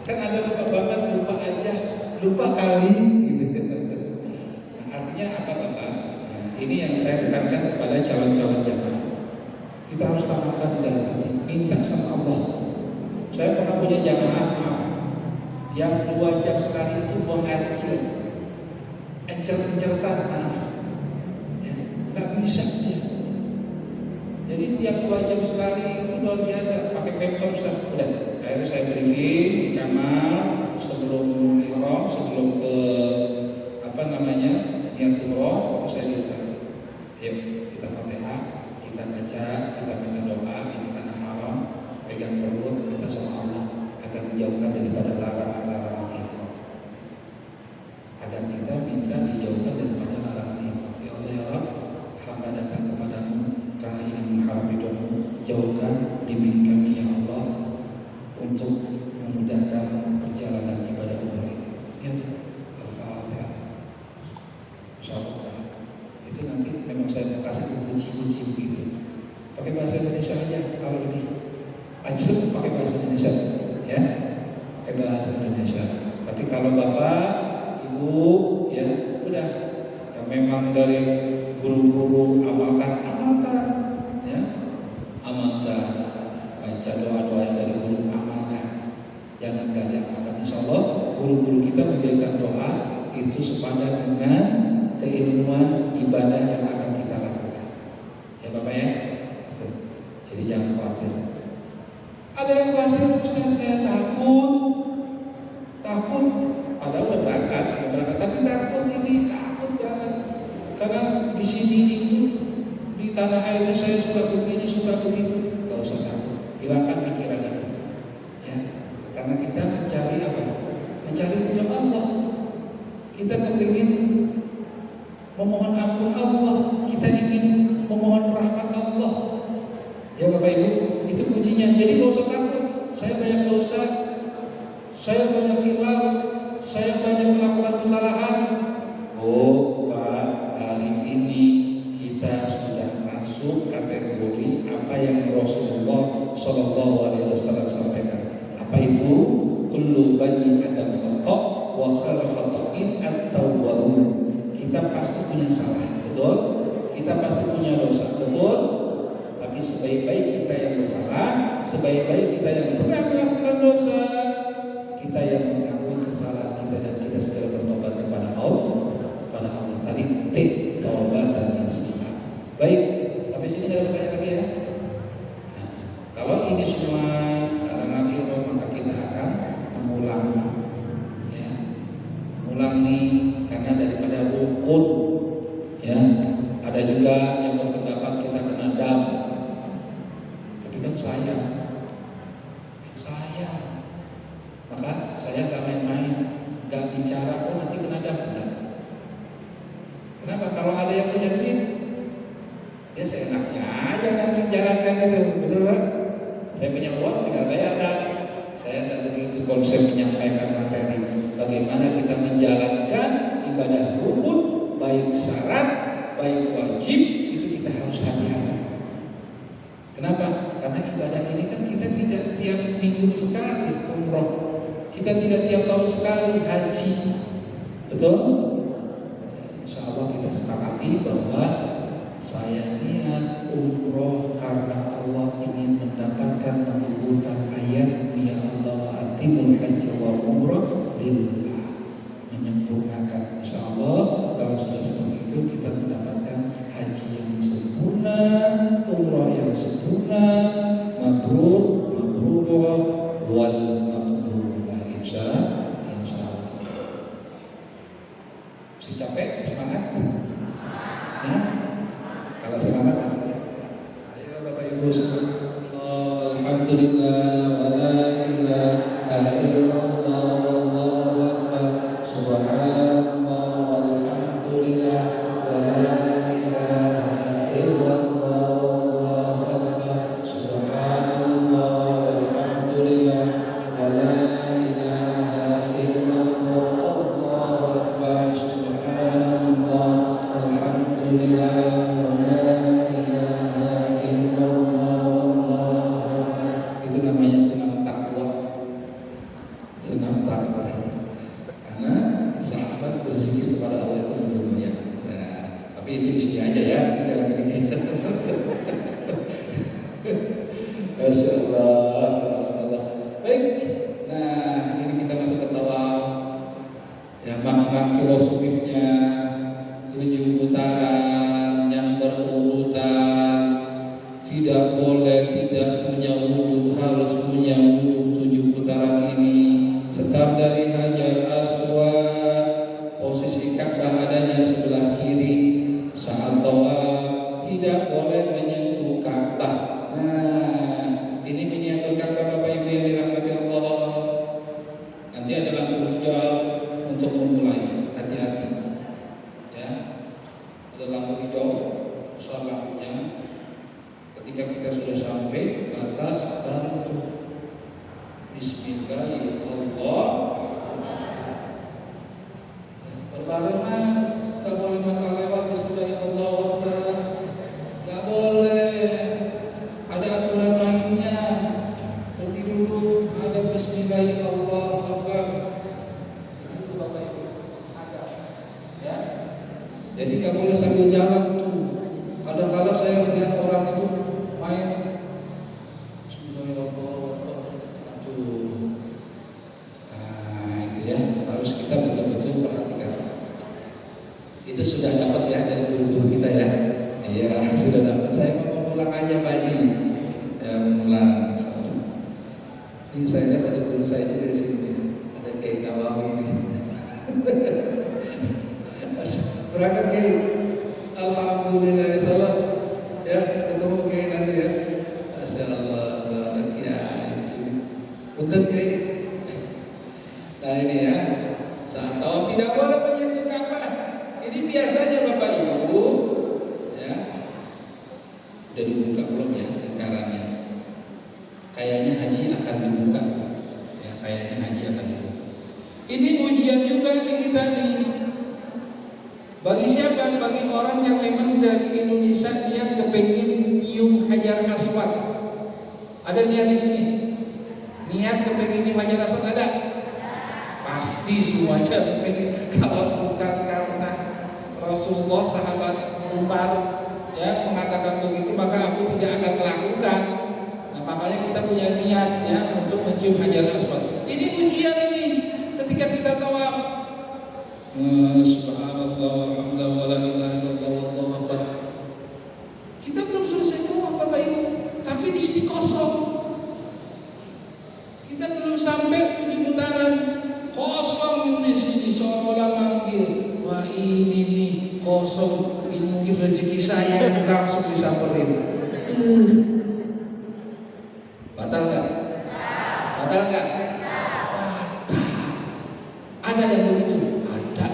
Kan ada lupa banget, lupa aja, lupa kali. Gitu. Nah, artinya apa Bapak? Nah, ini yang saya tekankan kepada calon-calon jamaah. Kita harus tanamkan di dalam hati, minta sama Allah. Saya pernah punya jamaah, maaf, yang 2 jam sekali itu buang air kecil. Encer-encertan, maaf ya, nggak bisa ya. Jadi tiap 2 jam sekali itu luar biasa, pakai pampers udah. Akhirnya saya briefing di kamar sebelum ihram, sebelum ke niat umroh, waktu saya diutar, ayo kita Fatihah, kita baca, kita minta doa, ini karena haram, pegang perut, minta sama Allah agar dijauhkan daripada larangan-larangan ihram. Agar kita minta dijauhkan daripada larangan ihram. Ya Allah ya Rabb, hamba datang kepadamu karena ingin mengharap ridhomu, jauhkan bimbing kami ya Allah untuk memudahkan perjalanan ibadah umroh ini. Ya Tuhan, Al-Fatihah. Insyaallah. Itu nanti memang saya mau kasih kunci-kunci begitu. Pakai bahasa Indonesia aja kalau lebih lanjut pakai bahasa Indonesia, ya. Pakai bahasa Indonesia. Tapi kalau Bapak, Ibu, ya udah, yang memang dari guru-guru amalkan, ya, amalkan. Baca doa-doa yang dari guru, amalkan. Jangan gak diamalkan, insya Allah guru-guru kita memberikan doa itu sepadan dengan keilmuan ibadah yang akan kita lakukan. Ya Bapak ya. Jadi jangan khawatir. Ada yang khawatir, Ustaz saya takut. Padahal udah berangkat, tapi takut banget. Karena di sini itu di tanah airnya saya suka begini, suka begitu. Gak usah takut, hilangkan pikiran itu. Ya, karena kita mencari apa? Mencari ridho Allah. Kita kepingin memohon ampun Allah. Kita ingin memohon rahmat Allah. Ya Bapak Ibu, itu kuncinya. Jadi gak usah takut. Saya banyak dosa, saya banyak khilaf, saya banyak melakukan kesalahan. Oh Pak, hari ini kita sudah masuk kategori apa yang Rasulullah SAW sampaikan. Apa itu? Kullu bani Adam khata' wa khairu khata'in at-tawwabun. Kita pasti punya salah, betul? Kita pasti punya dosa, betul? Tapi sebaik-baik kita yang bersalah, sebaik-baik kita yang pernah melakukan dosa, kita yang mengakui kesalahan kita dan kita segera bertobat kepada Allah. Tadi T, taubat dan nasihat. Baik, sampai sini ada pertanyaan lagi ya. Nah, kalau ini semua larangan ilmu, maka kita akan mengulang, ya, mengulang nih, karena daripada rukun, ya, ada juga yang berpendapat kita kena dam. Tapi kan sayang, maka saya gak main-main, gak bicara oh nanti kena dam. Kenapa? Kalau ada yang punya duit, ya seenaknya aja nanti jalankan itu, betul kan? Saya punya uang, tinggal bayar dam. Saya tidak begitu konsep menyampaikan materi. Bagaimana kita menjalankan ibadah rukun, baik syarat, baik wajib, itu kita harus hati-hati. Kenapa? Karena ibadah ini kan kita tidak tiap minggu sekali umroh, kita tidak tiap tahun sekali haji, betul? Insya Allah kita sepakati bahwa saya niat umroh karena Allah ingin mendapatkan menggugurkan ayat ya Allah atimul haji wal umroh lillah, menyempurnakan. Insya Allah kalau sudah seperti itu kita mendapatkan haji yang sempurna, umroh yang sempurna, mabrur, mabrurah wal maqbulah insya Allah. Masih capek? Semangat? Ya? Kalau semangat akhirnya. Ayo Bapak Ibu semua. Alhamdulillah wa la ilaha illallah wallahu akbar. Subhanallah walhamdulillah wa la ilaha illallah wallahu akbar. Subhanallah walhamdulillah wa la ilaha illallah wallahu akbar. Subhanallah walhamdulillah wa la ilaha illallah wallahu akbar. Itu namanya senam takwa. Senam takwa. Karena sahabat berzikir kepada Allah itu sebelumnya. Nah, tapi itu di sini aja ya, kita jangan gini-gini. Masya Allah, tabarakallah. Baik, nah ini kita masuk ke tawaf. Ya, makna filosofisnya 7 putaran yang berurutan. Tidak boleh tidak punya wudu, harus punya wudu 7 putaran ini. Start dari Hajar Aswad, posisi Ka'bah adanya sebelah kiri. Saat tawaf tidak boleh menyentuh Ka'bah. Nah, ini miniatur Ka'bah Bapak Ibu yang dirahmati Allah. Nanti ada lampu hijau untuk memulai, hati-hati. Ya, ada lampu hijau, besar lampunya. Ketika kita sudah sampai batas baru Bismillahirrahmanirrahim. Berbarengan, tak boleh masalah lewat Bismillahirrahmanirrahim. Gak boleh. Ada aturan lainnya. Berarti dulu ada Bismillahirrahmanirrahim. Itu Bapak Ibu ada. Ya. Jadi gak boleh sambil jalan tuh. Kadang-kadang saya melihat orang itu main Bismillahirrahmanirrahim. Aduh. Nah itu ya. sudah dapat ya dari guru-guru kita ya. Iya, sudah dapat. Saya mau pulang aja Pak Haji. Ya, pulang. Ini saya lihat ada guru saya juga di sini nih. Ada Kiai Nawawi ini. Berangkat Kiai. Alhamdulillah salam. Ya, ketemu Kiai nanti ya. Masya Allah, barak Kiai di sini. Punten Kiai. Nah ini ya, saat tawaf tidak boleh menyentuh Ka'bah. Ini biasanya Bapak Ibu, ya, udah dibuka belum ya lingkarannya? Kayaknya haji akan dibuka, ya kayaknya haji akan dibuka. Ini ujian juga nih kita nih. Bagi siapa? Bagi orang yang memang dari Indonesia dia kepengin nyium Hajar Aswad. Ada niat di sini? Niat kepengin nyium Hajar Aswad ada? Pasti semuanya kepengin. Kalau bukan karena Rasulullah sahabat Umar ya mengatakan begitu, maka aku tidak akan melakukan. Nah, makanya kita punya niat ya untuk mencium Hajar Aswad. Ini ujian ini ketika kita tawaf. Subhanallah, alhamdulillah, wala ilaha illallah, wallahu akbar. Kita belum selesai tawaf Bapak Ibu, tapi di sini kosong. Kita belum sampai 7 putaran, kosong di sini seolah-olah manggil. Wah ini nih kosong, ini mungkin rezeki saya yang langsung disamperin. Batal nggak? Batal nggak? Batal. Ada yang begitu? Ada.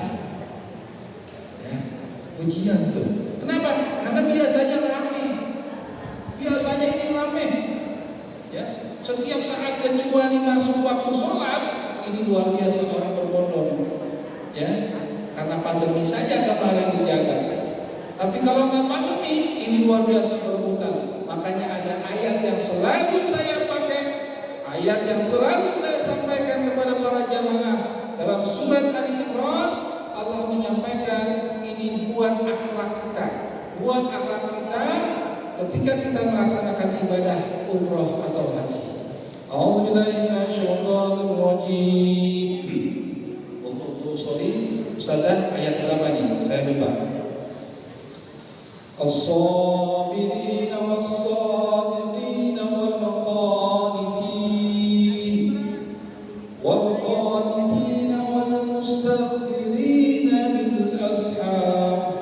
Ya, ujian tuh. Kenapa? Karena biasanya rame. Biasanya ini rame. Ya, setiap saat kecuali masuk waktu sholat, ini luar biasa orang berbondong. Ya, karena pandemi saja kemarin dijaga. Tapi kalau nggak pandemi, ini luar biasa berebutan. Makanya ada ayat yang selalu saya pakai, ayat yang selalu saya sampaikan kepada para jamaah dalam surat Ali Imran. Allah menyampaikan ini buat akhlak kita, buat akhlak kita ketika kita melaksanakan ibadah umroh atau haji. A'udzubillahi minasyaitonirrajim. Sorry, Ustazah, ayat berapa nih? Saya lupa. As-sabirina was-sadiqina wal-qanitin wal-qanitina wal-mustaghfirina bil-ashab.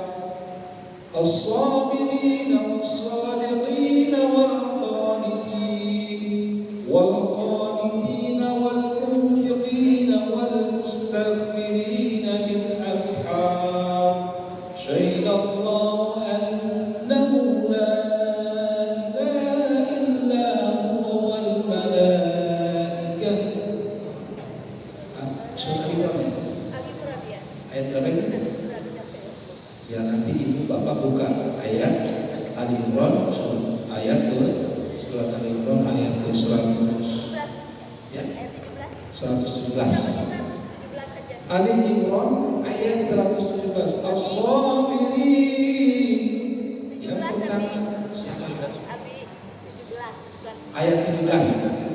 As-sabirina was-sadiqina wal-qanitin wal-qanitina wal-munfiqina wal-mustaghfirina bil-ashab. Syahidallahu annahu la ilaha illa huwa wal malaikah. Surah Ali-Imran. Ayat berapa itu? Ya nanti ibu bapak buka ayat Ali Imran, ayat ke surat Ali Imran ayat ke 100 ya 117. Ali Imran ayat 117. As-sabirin. Yang pertama sabar. Ayat 17.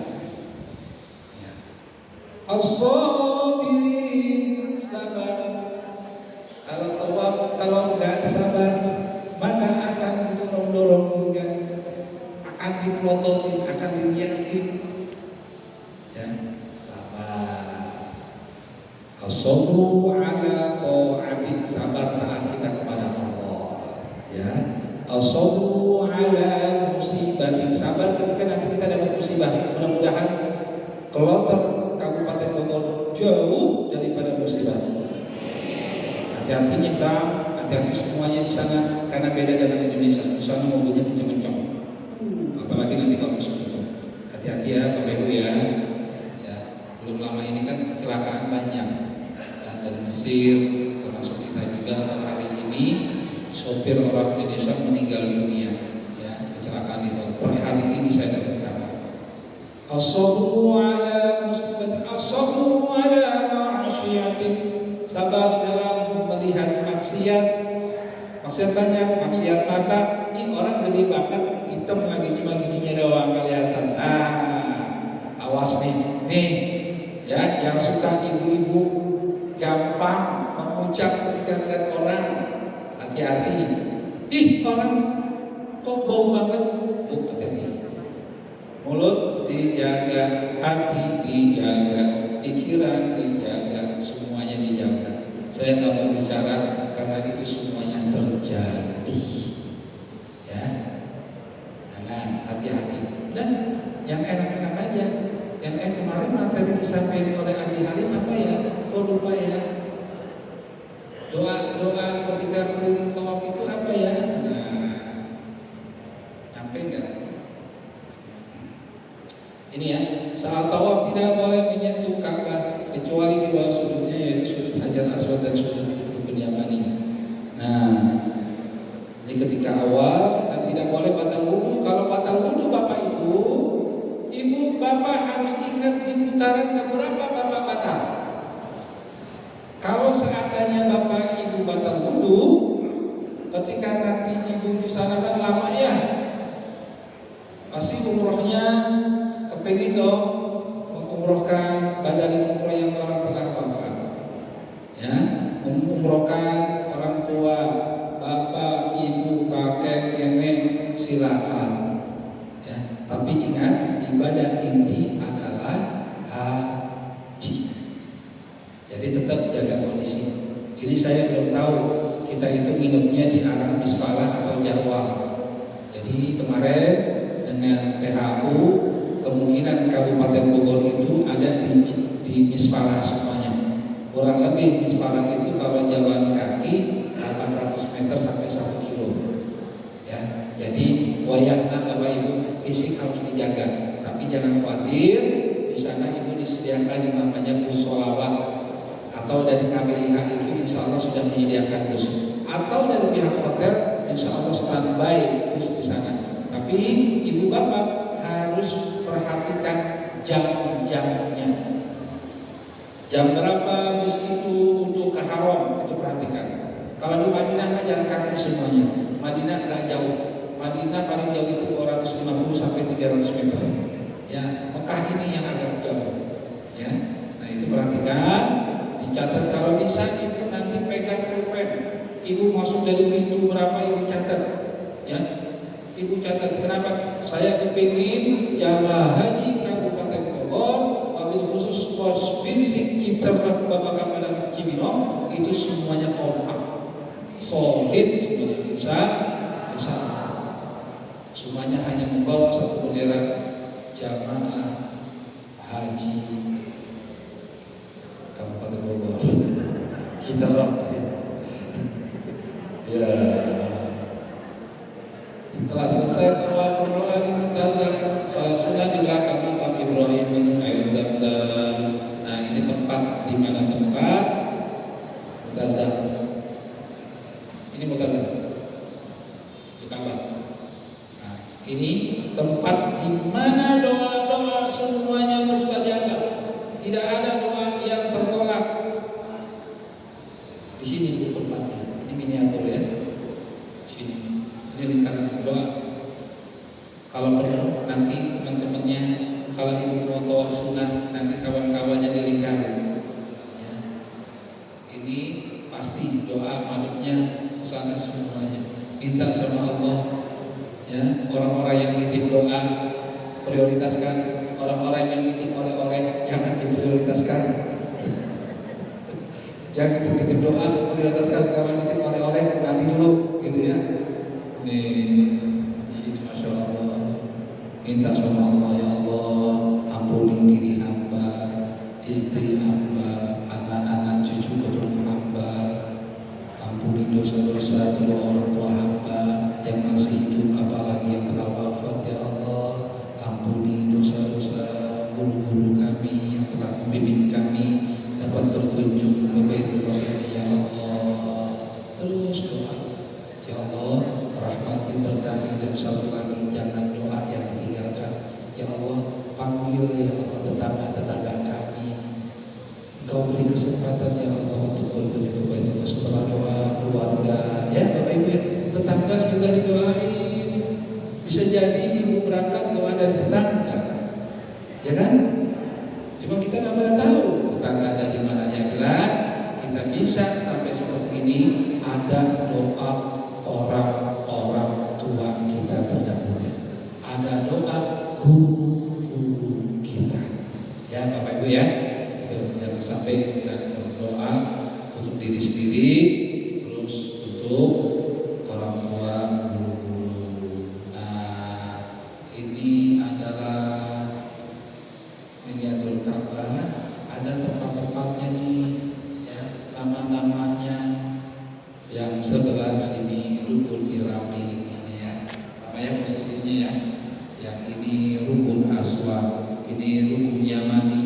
As-sabirin, sabar. Kalau tawaf, kalau nggak sabar, maka akan didorong-dorong juga, akan dipelototin, akan dilihatin. Ya, sabar. As-sabru ala ta'atik, sabar taat kita kepada Allah. Ya, as-sabru ala musibatik, sabar ketika nanti kita dapat musibah. Mudah-mudahan Kloter Kabupaten Bogor jauh daripada musibah. Hati-hati nyebrang, hati-hati semuanya di sana karena beda dengan Indonesia. Di sana mobilnya kenceng-kenceng. Apalagi nanti kalau masuk itu. Hati-hati ya Bapak Ibu ya. Ya, belum lama ini kan kecelakaan banyak. Ya, dari Mesir termasuk kita juga hari ini sopir orang Indonesia meninggal dunia. Ya, kecelakaan itu. Per hari ini saya dapat kabar. As-sabru ala musibati, as-sabru ala ma'asyiatin, sabar dalam melihat maksiat. Maksiat banyak, maksiat mata. Ini orang gede banget, hitam lagi cuma giginya doang kelihatan. Awas nih, ya yang suka ibu-ibu gampang mengucap ketika melihat orang hati-hati. Ih, orang kok bau banget. Tuh, hati-hati. Mulut dijaga, hati dijaga, pikiran dijaga, semuanya dijaga. Saya nggak mau bicara karena itu semuanya terjadi. Ya, jangan, hati-hati. Udah, yang enak-enak aja. Yang kemarin materi disampaikan oleh Abi Halim apa ya? Kok lupa ya? Doa ketika keliling tawaf itu apa ya? Nah, nyampe nggak? Ini ya, saat tawaf tidak boleh menyentuh Ka'bah kecuali dua sudutnya, yaitu sudut Hajar Aswad dan sudut Rukun Yamani. Nah, ini ketika awal dan tidak boleh batal wudu. Kalau batal wudu Bapak Ibu Bapak harus ingat di putaran keberapa Bapak batal. Kalau seandainya Bapak Ibu batal wudu, ketika nanti Ibu di sana kan lama ya, pasti umrohnya kepengin dong mengumrohkan badal umroh yang orang telah wafat, ya, mengumrohkan orang tua, bapak, ibu, kakek, nenek, silakan, ya. Tapi ingat, ibadah inti adalah haji. Jadi tetap jaga kondisi. Ini saya belum tahu kita itu nginepnya di arah Misfalah atau Jarwal. Jadi kemarin dengan PHU kemungkinan Kabupaten Bogor itu ada di Misfalah semuanya. Kurang lebih Misfalah itu kalau jalan kaki 800 meter sampai 1 kilo. Ya, jadi wayahna Bapak Ibu fisik harus dijaga. Tapi jangan khawatir, di sana Ibu disediakan yang namanya bus sholawat, atau dari KBIH itu insya Allah sudah menyediakan bus, atau dari pihak hotel insya Allah standby bus di sana. Tapi Ibu Bapak harus perhatikan jam-jamnya. Jam berapa bis itu untuk ke Haram, itu perhatikan. Kalau di Madinah mah jalan kaki semuanya. Madinah nggak jauh. Madinah paling jauh itu 250 sampai 300 meter. Ya, Mekah ini yang agak jauh. Ya, nah itu perhatikan, dicatat. Kalau bisa Ibu nanti pegang pulpen. Ibu masuk dari pintu berapa Ibu catat. Ya, Ibu catat. Kenapa? Saya kepingin jamaah haji Kabupaten Bogor, wabil khusus pos bensin Citernak Babakamadang Cibinong itu semuanya kompak, solid semuanya. Insya Allah. Semuanya hanya membawa satu bendera jamaah haji Kabupaten Bogor, Citernak. Ya. Setelah selesai berdoa di Multazam, salat sunnah di belakang makam Ibrahim, minum air zam-zam. Nah, ini tempat di mana tempat Multazam. Ini Multazam. Itu Ka'bah. Nah, ini tempat di mana doa-doa semuanya mustajabah. Tidak ada doa yang tertolak. Di sini itu tempatnya. Ini miniatur ya. Sini. Ini lingkaran doa. Kalau perlu nanti teman-temannya, kalau Ibu mau tawaf sunnah, nanti kawan-kawannya dilingkarin. Ya. Ini pasti doa maduknya sana semuanya. Minta sama Allah. Ya, orang-orang yang nitip doa prioritaskan, orang-orang yang nitip oleh-oleh jangan diprioritaskan. Yang nitip doa prioritaskan, kalau nitip oleh-oleh nanti dulu, gitu ya. Nih, di sini Masya Allah, minta sama Allah, ya Allah, ampuni diri hamba, istri hamba, anak-anak cucu keturunan hamba, ampuni dosa-dosa kedua orang tua hamba yang masih hidup, apalagi yang telah wafat, ya Allah, ampuni dosa-dosa guru-guru kami yang telah membimbing kami dapat berkunjung ke Baitullah ini, ya Allah. Terus doa, ya Allah, rahmati berkahi, dan satu lagi jangan doa yang ditinggalkan, ya Allah, panggil ya Allah tetangga-tetangga kami, Engkau beri kesempatan ya Allah untuk berkunjung ke Baitullah. Setelah doa keluarga, ya Bapak Ibu ya, tetangga juga didoain. Bisa jadi Ibu berangkat doa dari tetangga, ya kan? Cuma kita nggak pernah tahu tetangga dari mana. Yang jelas kita kita bisa sampai seperti ini ada doa orang-orang tua kita terdahulu, ada doa guru-guru kita. Ya Bapak Ibu ya, itu jangan sampai kita berdoa untuk diri sendiri, terus untuk orang tua, guru-guru. Nah, ini adalah miniatur Ka'bah. Ada tempat-tempatnya nih, ya, nama-namanya. Yang sebelah sini rukun Irami ini ya, sama ya posisinya ya. Yang ini rukun Aswad, ini rukun Yamani,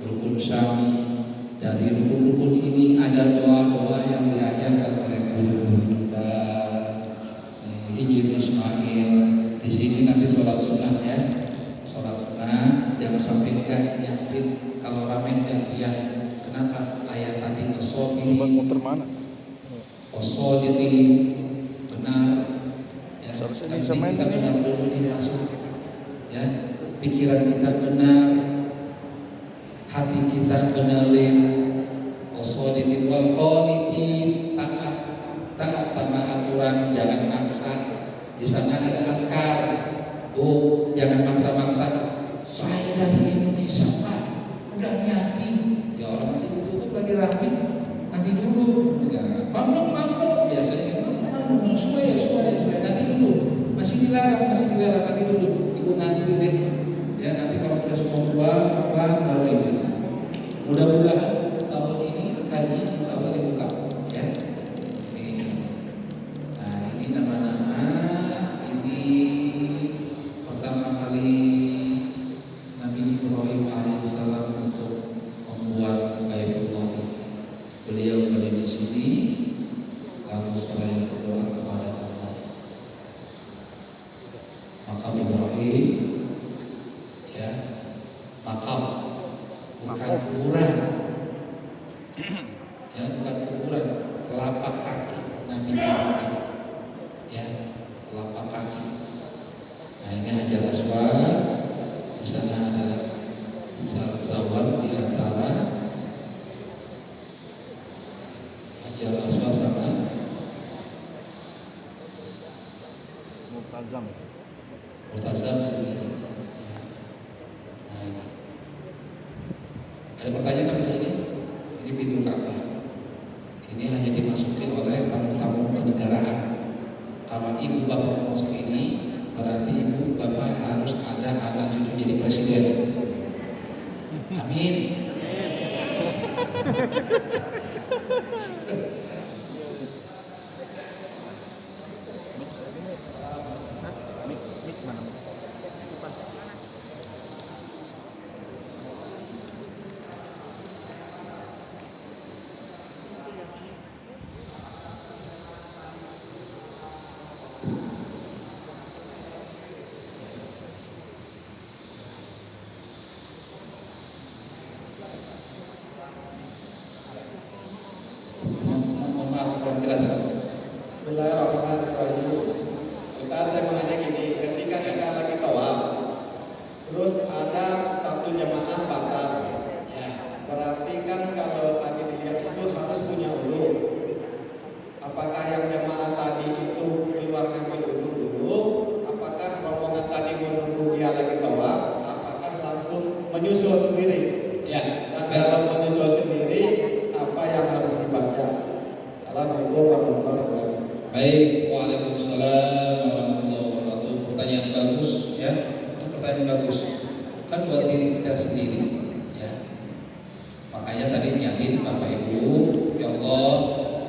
rukun Syami. Dari rukun-rukun ini ada doa-doa yang diajarkan oleh guru kita. Hijri Ismail. Di sini nanti sholat sunnah ya, sholat sunnah. Jangan sampai enggak yakin kalau ramai gantian. Kenapa? Ayat tadi ini muter mana? jadi benar ya. Yang penting kita benar dulu masuk ya, pikiran kita benar, hati kita benerin. Osoditin wal qanitin, taat sama aturan, jangan maksa. Di sana ada askar, jangan maksa-maksa. Saya dari Indonesia Pak, udah niatin. Ya orang masih ditutup lagi rapi, nanti dulu. Ya, mampu biasanya mampu suai nanti dulu. Masih dilarang nanti dulu. Ibu nanti deh. Ya nanti kalau sudah semua keluar pelan baru ini. Mudah-mudahan tahun ini haji insya Allah dibuka ya. Nah ini nama-nama, ini pertama kali Nabi Ibrahim alaihissalam untuk membuat Baitullah. Beliau berada di sini, lalu saya berdoa kepada Allah. Makam Ibrahim, ya, makam, bukan kuburan, ya, bukan kuburan, telapak kaki Nabi Ibrahim, ya, telapak kaki. Nah ini Hajar Aswad, di sana ada Zawal di antara Hajar Aswad sama Multazam sini. Nah ini. Ada pertanyaan kami di sini? Ini pintu Ka'bah. Ini hanya dimasuki oleh tamu-tamu kenegaraan. Kalau ibu bapak masuk ini, berarti ibu bapak harus ada anak cucu jadi presiden. Amin. Mohon maaf kurang jelas. Bismillahirrahmanirrahim. Ustaz, saya mau nanya gini, ketika kita lagi tawaf, terus ada satu jamaah batal, Ya. berarti kan kalau tadi dilihat itu harus punya wudu. Apakah yang jamaah tadi itu keluar ngambil wudu dulu? Apakah rombongan tadi menunggu dia lagi tawaf? Apakah langsung menyusul sendiri? Ya. Dan kalau menyusul sendiri, apa yang harus dibaca? Assalamualaikum warahmatullahi wabarakatuh. Baik, waalaikumsalam warahmatullahi wabarakatuh. Pertanyaan bagus, ya. Pertanyaan bagus. Kan buat diri kita sendiri, ya. Makanya tadi niatin Bapak Ibu, ya Allah,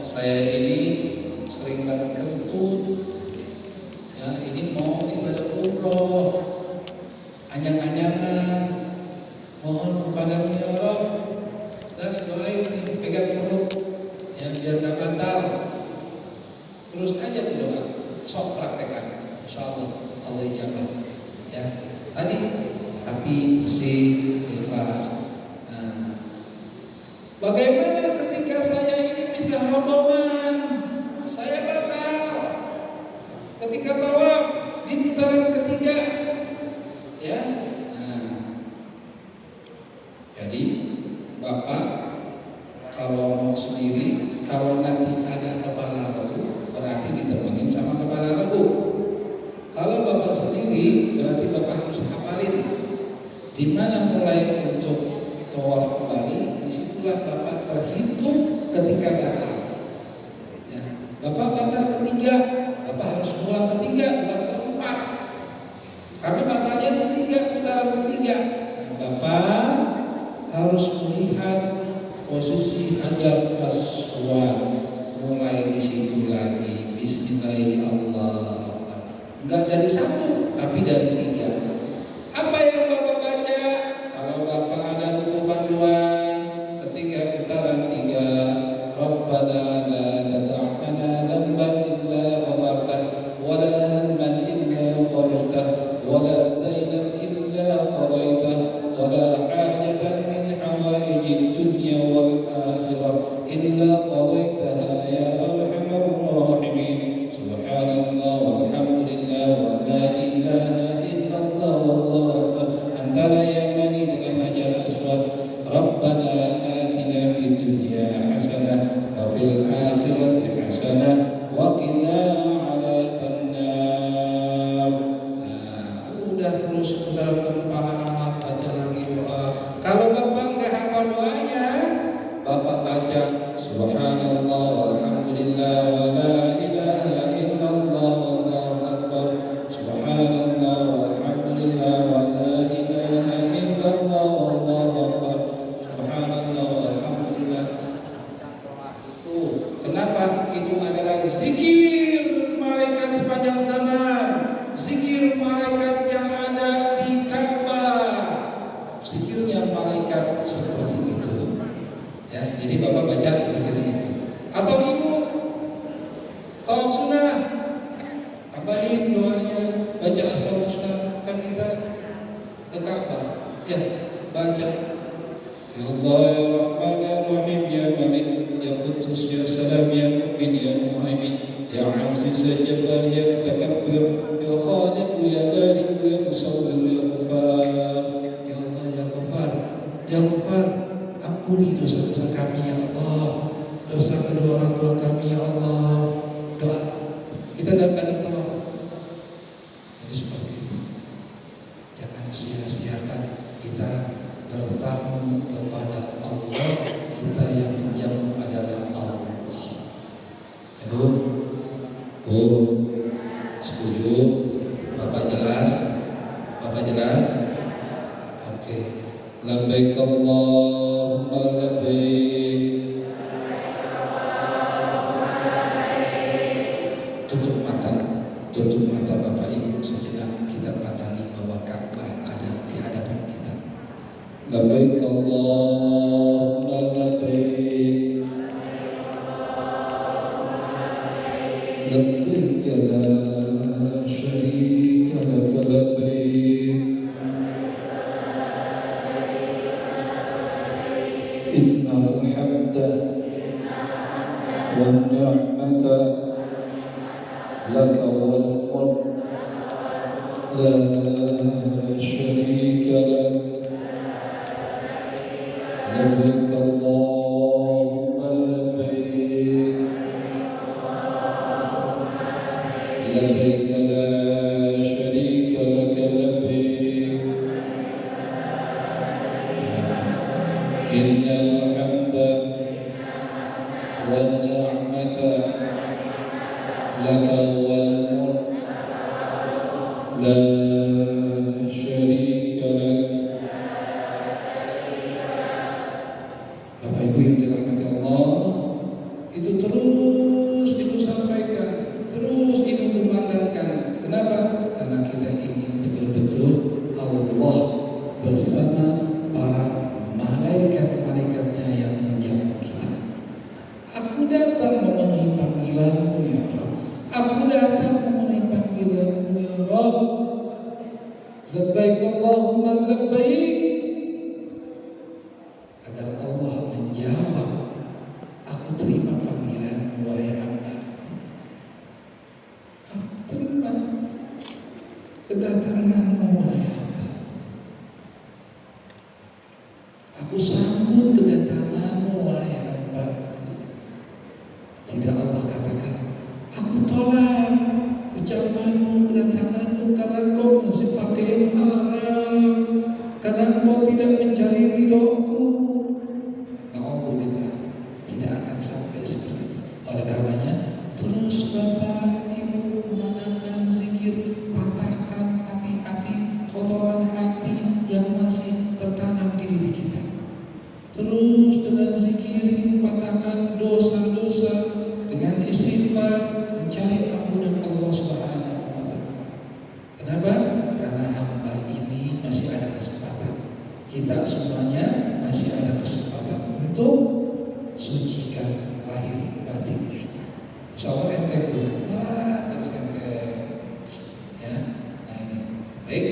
saya ini sering banget kentut, ya. Ini mau ibadah umroh, anyang-anyangan, mohon kepadamu ya Allah, dan doain nih, pegang perut, ya biar gak batal. Terus aja tuh doa, sok praktekkan, insya Allah Allah ijabah. Ya, tadi hati bersih, ikhlas. Nah, bagaimana ketika saya ini bisa rombongan, saya batal. Ketika tawaf di putaran ketiga, ya. Nah, jadi Bapak kalau mau sendiri, kalau nanti ada kepala regu berarti ditemenin sama kepala regu. Kalau bapak sendiri berarti bapak harus hafalin di mana mulai untuk tawaf kembali. Disitulah bapak terhitung ketika batal. Ya, bapak batal ketiga, bapak harus pulang ketiga bukan keempat. Karena batalnya ketiga, putaran ketiga. Bapak harus melihat posisi Hajar Aswad, mulai di situ lagi. Bismillahirrahmanirrahim. Enggak dari satu, tapi dari tiga. Apa yang bapak baca? Kalau bapak ada buku panduan, ketika putaran tiga, Rabbana la tada'lana dhanban illa ghafartah, wa la hamman illa farajtah, wa la daynan illa qadaitah, wa la hajatan min hawaijid dunya wal akhirah illa qadaitaha ya arhamar rahimin. Subhanallah walhamdulillah wa la ilaha illallah wallahu akbar. Antara Yamani dengan Hajar Aswad. Rabbana atina fid dunya hasanah wa fil akhirati hasanah wa qina adzabannar. Nah, udah terus putaran keempat, baca lagi doa. Kalau bapak nggak hafal doanya, bapak baca Subhanallah walhamdulillah wa la ilaha illallah wallahu akbar. Subhanallah walhamdulillah wa la ilaha illallah wallahu akbar. Subhanallah walhamdulillah. Tuh, kenapa? Itu adalah zikir malaikat sepanjang zaman. Zikir malaikat yang ada di Ka'bah. Zikirnya malaikat seperti itu. Ya, jadi bapak baca zikir itu. Atau ibu tawaf sunnah, tambahin doanya, baca asmaul husna. Kan kita ke Ka'bah, ya baca Ya Allah ya Rahman ya Rahim ya Malik ya Quddus ya Salam ya Mu'min ya Muhaimin ya Aziz ya Jabbar ya Mutakabbir ya Khaliq ya Bari ya Musawwir ya Ghafar. Ya Allah ya Ghafar ya Ghafar, ampuni dosa-dosa kami ya Allah, dosa kedua orang tua kami ya Allah. Doa kita dalam keadaan tawaf. Jadi seperti itu. Jangan sia-siakan kita bertamu kepada Allah. Kita yang menjamu adalah Allah. Aduh, setuju? Bapak jelas? Bapak jelas? Oke. Labbaik Allahumma labbaik. Tutup mata Bapak Ibu sejenak, kita pandangi bahwa Ka'bah ada di hadapan kita. Labbaik Allahumma labbaik. Labbaik la syarika laka labbaik. Innal hamda wan ni'mata laka wal mulk la syarika lak. Labbaik Allahumma labbaik. Labbaik la syarika lak labbaik. Innal hamda wan ni'mata laka wal mulk la syarika lak. Bapak Ibu yang dirahmati Allah, itu terus Ibu sampaikan, terus Ibu kumandangkan. Kenapa? Karena kita ingin betul-betul Allah bersama para malaikat-malaikatnya yang menjamu kita. Aku datang memenuhi panggilanmu ya Rabb. Aku datang memenuhi panggilanmu ya Rabb. Labbaik Allahumma labbaik. Agar Allah menjawab, aku terima panggilanmu wahai hamba. Aku terima kedatanganmu wahai hamba. Aku sambut kedatanganmu wahai hamba. Tidak Allah katakan, aku tolak ucapanmu, kedatanganmu karena kau masih pakai haram, karena engkau tidak mencari ridhoku. Na'udzubillah, tidak akan sampai seperti itu. Oleh karenanya, terus Bapak Ibu manakan zikir, patahkan hati-hati, kotoran hati yang masih tertanam di diri kita. Terus dengan zikir ini patahkan dosa-dosa, dengan istighfar mencari ampunan Allah Subhanahu wa taala. Kenapa? Karena hamba ini masih ada kesempatan. Kita semuanya masih ada kesempatan untuk sucikan lahir batin kita. Insyaallah ente tuh. Wah, terus ente. Ya. Nah ini. Baik,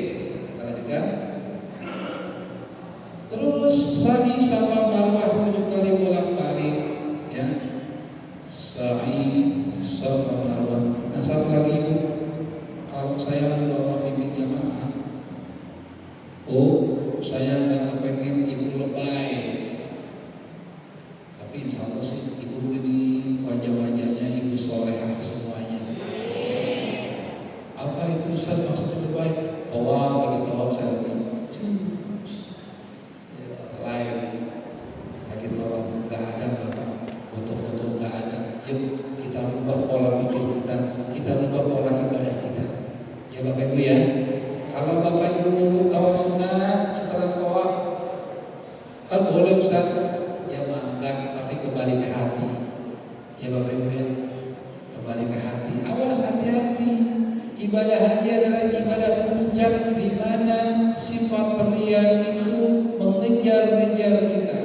kita lanjutkan. Terus sa'i safa marwah 7 kali bolak-balik, ya. Sa'i safa marwah. Nah, satu lagi Ibu, kalau saya membawa bimbing jamaah, saya nggak kepengen Ibu lebay, tapi insya Allah sih Ibu ini wajah-wajahnya Ibu solehah semuanya. Apa itu Ustaz maksudnya lebay? Tawaf, lagi tawaf selfie, live, lagi tawaf, nggak ada Bapak, foto-foto nggak ada. Yuk kita rubah pola pikir kita rubah pola ibadah kita. Ya Bapak Ibu ya. Kalau Bapak Ibu tawaf sunnah setelah tawaf kan boleh Ustaz, ya mangga, tapi kembali ke hati. Ya Bapak Ibu ya, kembali ke hati. Awas hati-hati. Ibadah haji adalah ibadah puncak di mana sifat ria itu mengejar-ngejar kita.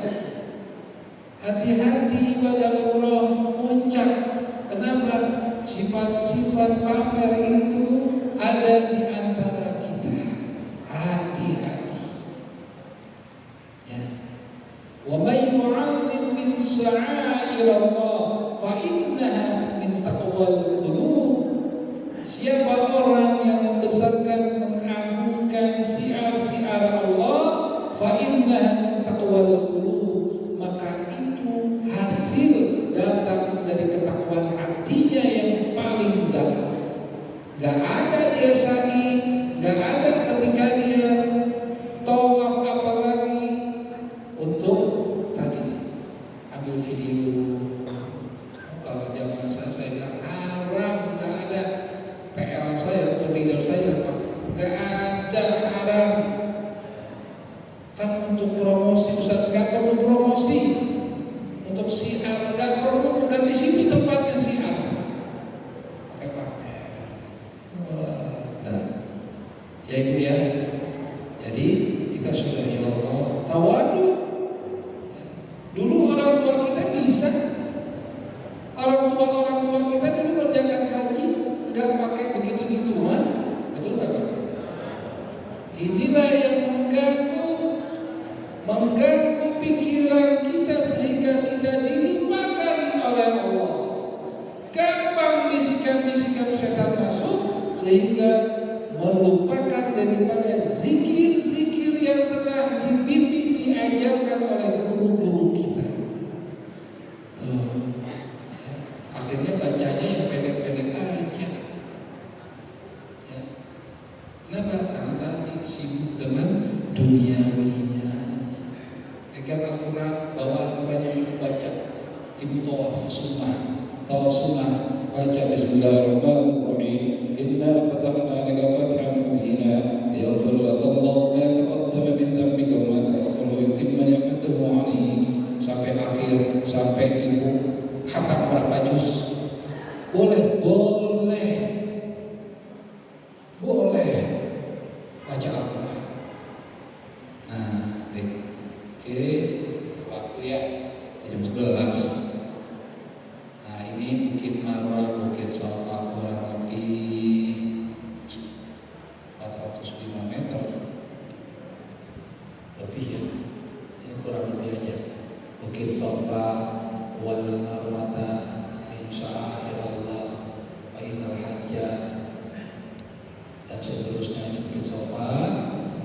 Hati-hati ibadah umroh puncak. Kenapa? Sifat-sifat pamer itu ada di antara kita. Hati-hati. Ya. Wa may yu'azzim min sha'airallah fa innaha min taqwal qulub. Siapa orang yang membesarkan, mengagungkan syiar-syiar Allah, fa innaha min taqwal qulub, maka itu hasil datang dari ketakwaan hatinya yang paling dalam. Gak ada dia sa'i, gak ada ketika dia tawaf, apalagi untuk tadi ambil video. Kalau zaman saya bilang haram, gak ada. PR saya atau leader saya Pak, gak ada haram. Kan untuk promosi Ustaz, gak perlu promosi. Untuk syiar gak perlu, bukan di situ tempatnya syiar. Pakai pamer. Nah, ya Ibu ya. Jadi kita sudah ya Allah tawadu. Dulu orang tua kita bisa. Orang tua kita dulu mengerjakan haji nggak pakai begitu-gituan, betul nggak Pak? Inilah yang mengganggu pikiran kita sehingga kita dilupakan oleh Allah. Gampang bisikan-bisikan setan masuk sehingga melupakan daripada zikir-zikir yang telah dibimbing, diajarkan oleh guru-guru kita. Tuh. Akhirnya bacanya yang pendek-pendek aja. Ya. Kenapa? Karena tadi sibuk dengan duniawinya. Pegang Al-Quran, bawa Al-Qurannya Ibu baca. Ibu tawaf sunnah, baca Bismillahirrahmanirrahim. Inna fatahna laka fathan mubina liyaghfir laka Allahu ma taqaddama min dhanbika wa ma ta'akhkhara wa yutimma ni'matahu 'alaik. Sampai akhir, sampai Ibu khatam berapa juz? Boleh baca Al-Quran. Nah, oke, waktu ya jam 11. Nah, ini Bukit Marwah, Bukit Safa kurang lebih 405 meter lebih ya. Ini kurang lebih aja. Bukit Safa wal marwata min sya'airallah wa innal hajja dan seterusnya. Di Bukit Safa,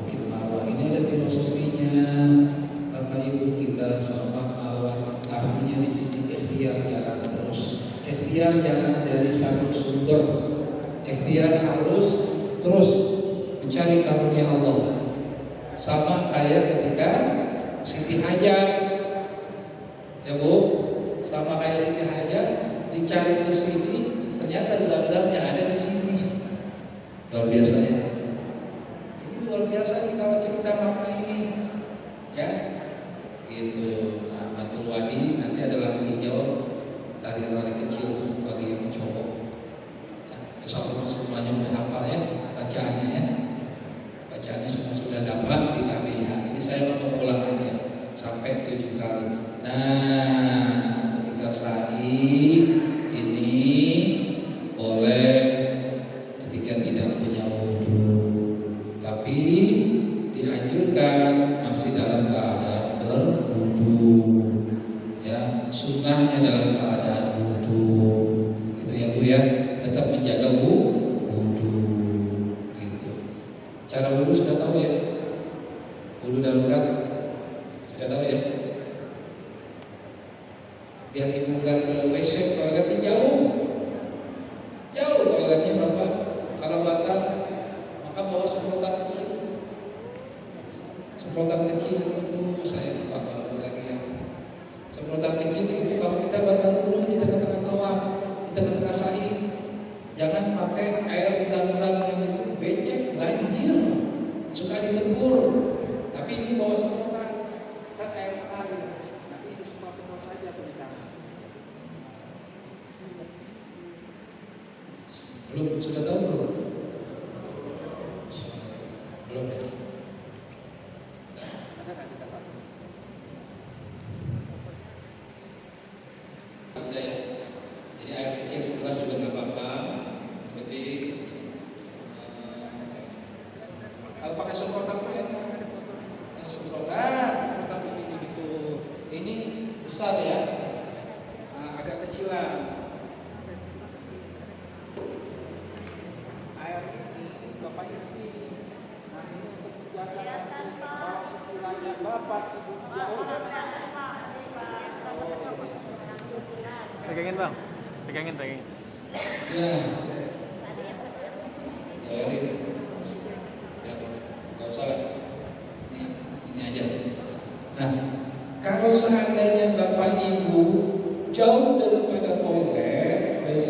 Bukit Marwah ini ada filosofinya Bapak Ibu kita. Safa Marwah artinya di sini ikhtiar jalan terus, ikhtiar jangan dari satu sumber. Ikhtiar harus terus mencari karunia Allah. Sama kayak ketika Siti Hajar, ya Bu, sama kayak Siti Hajar dicari ke sini, ternyata zam-zamnya ada di sini. Luar biasa ya. Ini luar biasa nih kalau cerita makna ini, ya. Gitu. Nah, Batul Wadi nanti ada lampu hijau dari anak kecil tuh bagi yang cowok. Ya, insya Allah mas rumahnya udah hafal ya bacaannya ya. Bacaannya semua sudah dapat di KBIH. Ini saya mau ulang aja sampai 7 kali. Nah, ketika sa'i ini boleh ketika tidak punya wudu, tapi dianjurkan masih dalam keadaan berwudu. Ya, sunnahnya dalam keadaan wudu. Gitu ya Bu ya, tetap menjaga wudu. Gitu. Cara wudu sudah tahu ya? Wudu darurat sudah tahu ya? Biar ibu nggak ke WC toiletnya jauh toiletnya Bapak. Kalau batal maka bawa semprotan kecil. Saya lupa kalau lagi ya. Semprotan kecil itu kalau kita batal dulu di tengah-tengah tawaf, di tengah-tengah sa'i, jangan pakai air zam-zam yang itu becek, banjir, suka ditegur. Tapi ini bawa semprotan, kan air mengalir. Nanti itu semprot saja ke di tangan. Belum, sudah tahu belum? Belum ya? Ada ya? Jadi air kecil segelas juga nggak apa-apa. Berarti kalau pakai semprotan boleh? Semprotan begini gitu. Ini besar ya, agak kecilan. Air ini Bapak isi. Nah ini untuk menjaga kalau sekiranya Bapak Ibu jauh. Pegangin Bang, pegangin. Ya. Jadi, ya nggak usah lah. Ini aja. Nah, kalau seandainya Bapak Ibu jauh daripada toilet, WC,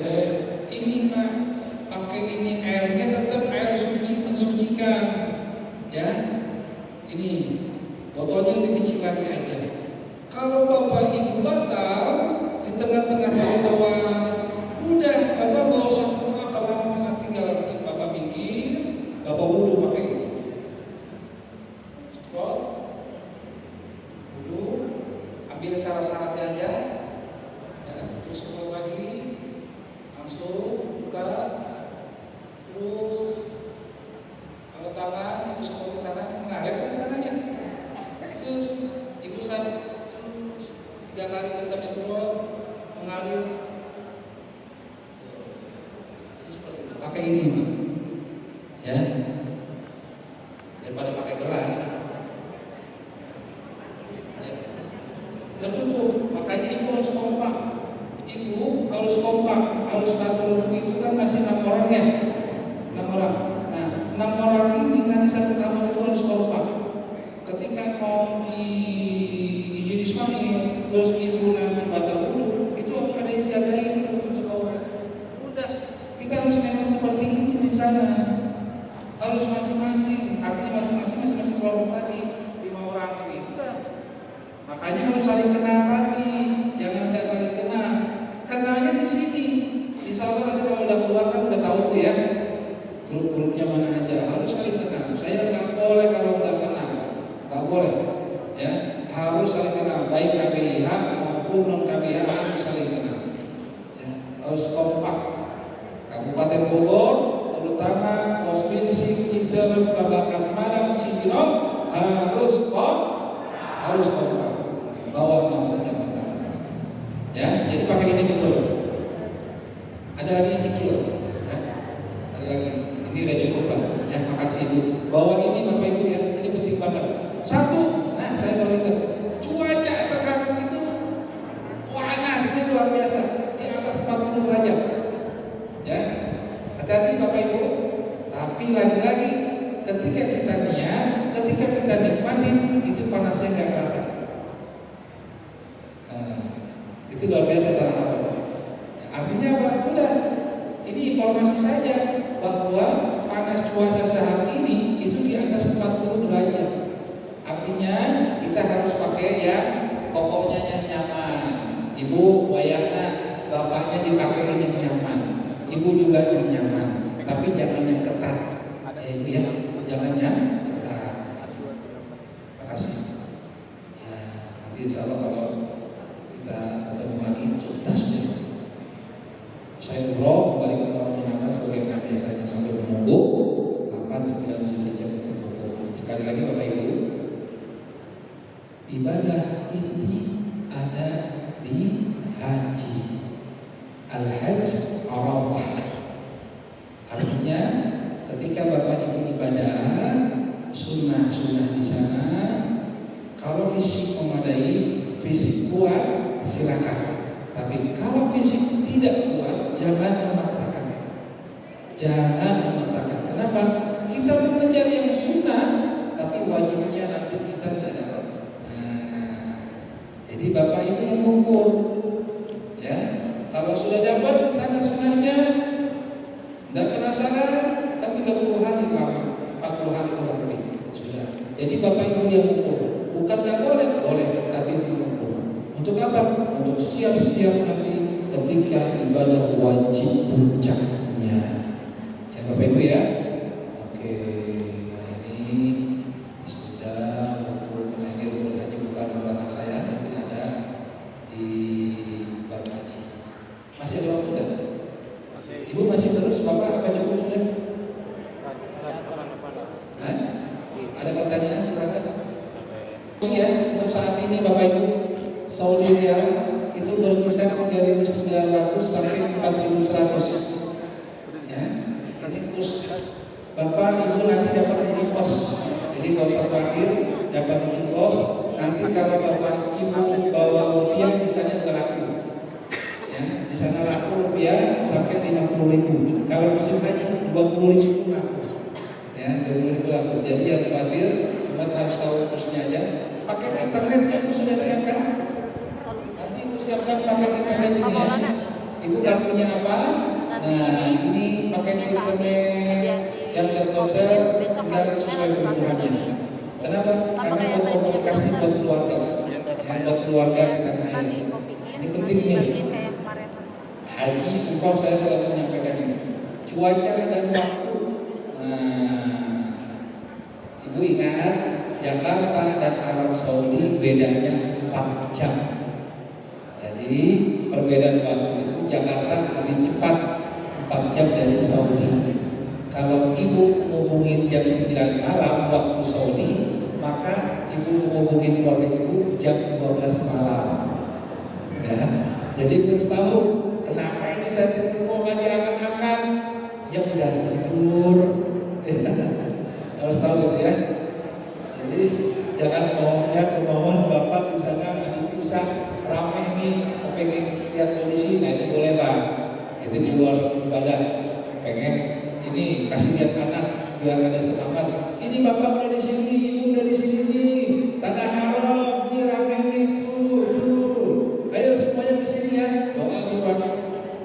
ini mah pakai ini airnya tetap air suci mensucikan, ya. Ini botolnya lebih kecil lagi aja. Kalau Bapak Ibu batal di tengah-tengah tadi tawaf, udah Bapak nggak usah kemana-mana, tinggal Bapak minggir, Bapak wudu pakai ini. Wudu, ambil syarat-syaratnya aja, ya, terus keluar lagi, langsung buka, terus kalau tangan, ibu semprot tangan, mengalir ke tangannya, terus ibu sampai 3 kali tetap semprot, mengalir. Jadi seperti itu. Pakai ini, Pak. Ya. Daripada pakai gelas. Ya. Tertutup. Makanya ibu harus kompak. Ibu harus kompak, harus satu itu kan masih 6 orang ya. 6 orang. Nah, 6 orang ini nanti satu kamar itu harus kompak. Ketika mau di izin Ismail, terus ibu nanti batal wudu, itu harus ada yang jagain untuk aurat. Udah, kita harus memang seperti itu di sana. Harus masing-masing, artinya masing-masing kelompok tadi 5 orang ini. Udah. Makanya harus saling kenal tadi, jangan tidak saling kenal. Kenalnya di sini. Insya Allah nanti kalau udah keluar kan udah tahu tuh ya. Grup-grupnya mana aja, harus saling kenal. Saya nggak boleh kalau nggak kenal, nggak boleh. Ya, harus saling kenal, baik KBIH maupun non KBIH harus saling kenal. Ya, harus kompak. Kabupaten Bogor, terutama Provinsi Cirebon, Babakan, Padang, Cibinong harus kompak. Bawa nama kecamatan. Ya, jadi pakai ini betul. Ada lagi yang kecil. Ya, ada lagi. Ini udah cukup lah. Ya, makasih Ibu. Bawa ini Bapak Ibu ya, ini penting banget. Satu, nah saya baru ingat, cuaca sekarang itu panasnya luar biasa, di atas 40 derajat. Itu luar biasa cara Allah. Artinya apa? Udah, ini informasi saja bahwa panas cuaca saat ini itu di atas 40 derajat. Artinya kita harus pakai yang pokoknya yang nyaman. Ibu, wayahna, bapaknya dipakai yang nyaman. Ibu juga yang nyaman. Tapi jangan yang ketat. Ya, jangan yang ketat. Makasih. Ya, nanti insya Allah kalau kita ketemu lagi tuntas deh. Saya umroh kembali ke orang Minangkabau sebagai biasanya sambil menunggu 8-9 jam untuk berkumpul. Sekali lagi Bapak Ibu, ibadah inti ada di haji. Al-Hajj Arafah. Artinya ketika Bapak Ibu ibadah sunnah-sunnah di sana, kalau fisik memadai, fisik kuat silakan. Tapi kalau fisik tidak kuat, jangan memaksakan. Jangan memaksakan. Kenapa? Kita mengejar yang sunnah, tapi wajibnya nanti kita tidak dapat. Jadi Bapak Ibu yang mengukur, ya. Kalau sudah dapat sana sunnahnya, tidak penasaran, kan 30 hari lama, 40 hari kurang lebih sudah. Jadi Bapak Ibu yang mengukur, bukan nggak boleh, boleh, tapi mengukur. Untuk apa? Untuk siap-siap nanti ketika ibadah wajib puncaknya. Ya Bapak Ibu ya. Oke, nah ini sudah rukun. Nah ini rukun haji bukan anak saya, nanti ada di bab haji. Masih ada waktu tidak? Ibu masih terus? Bapak apa cukup sudah? Hah? Ada pertanyaan? Silakan. Ya, untuk saat ini Bapak Ibu, Saudi Riyal itu berkisar 3.900 sampai 4.100. Ya, ini kurs. Bapak Ibu nanti dapat lebih kos. Jadi nggak usah khawatir dapat lebih kos. Nanti kalau Bapak Ibu bawa rupiah di sana juga laku. Ya, di sana laku rupiah sampai 50.000. Kalau musim haji 20.000 laku. Ya, 20.000 laku. Jadi jangan khawatir, cuma harus tahu kursnya aja. Pakai internet yang sudah siapkan. Ibu siapkan paket internet ini ya. Ibu kartunya apa? Nah ini paket internet yang Telkomsel tinggal sesuai kebutuhannya. Kenapa? Karena buat komunikasi buat keluarga, buat keluarga di tanah air. Ini penting nih. Haji umroh saya selalu menyampaikan ini. Cuaca dan waktu. Nah, Ibu ingat Jakarta dan Arab Saudi bedanya 4 jam. Jadi perbedaan waktu itu Jakarta lebih cepat 4 jam dari Saudi. Kalau Ibu hubungin jam 9 malam waktu Saudi, maka Ibu hubungin keluarga Ibu jam 12 malam. Ya, jadi harus tahu kenapa ini saya tidur nggak diangkat-angkat. Ya udah tidur. Harus tahu gitu ya. Jadi jangan maunya kemauan Bapak di sana bisa ramai nih, kepengen lihat kondisi, nah itu boleh Pak. Itu di luar ibadah. Pengen ini kasih lihat anak biar ada semangat. Ini Bapak udah di sini, Ibu udah di sini nih. Tanah haram, ini ramai nih tuh. Ayo semuanya ke sini ya. Doa nih Pak.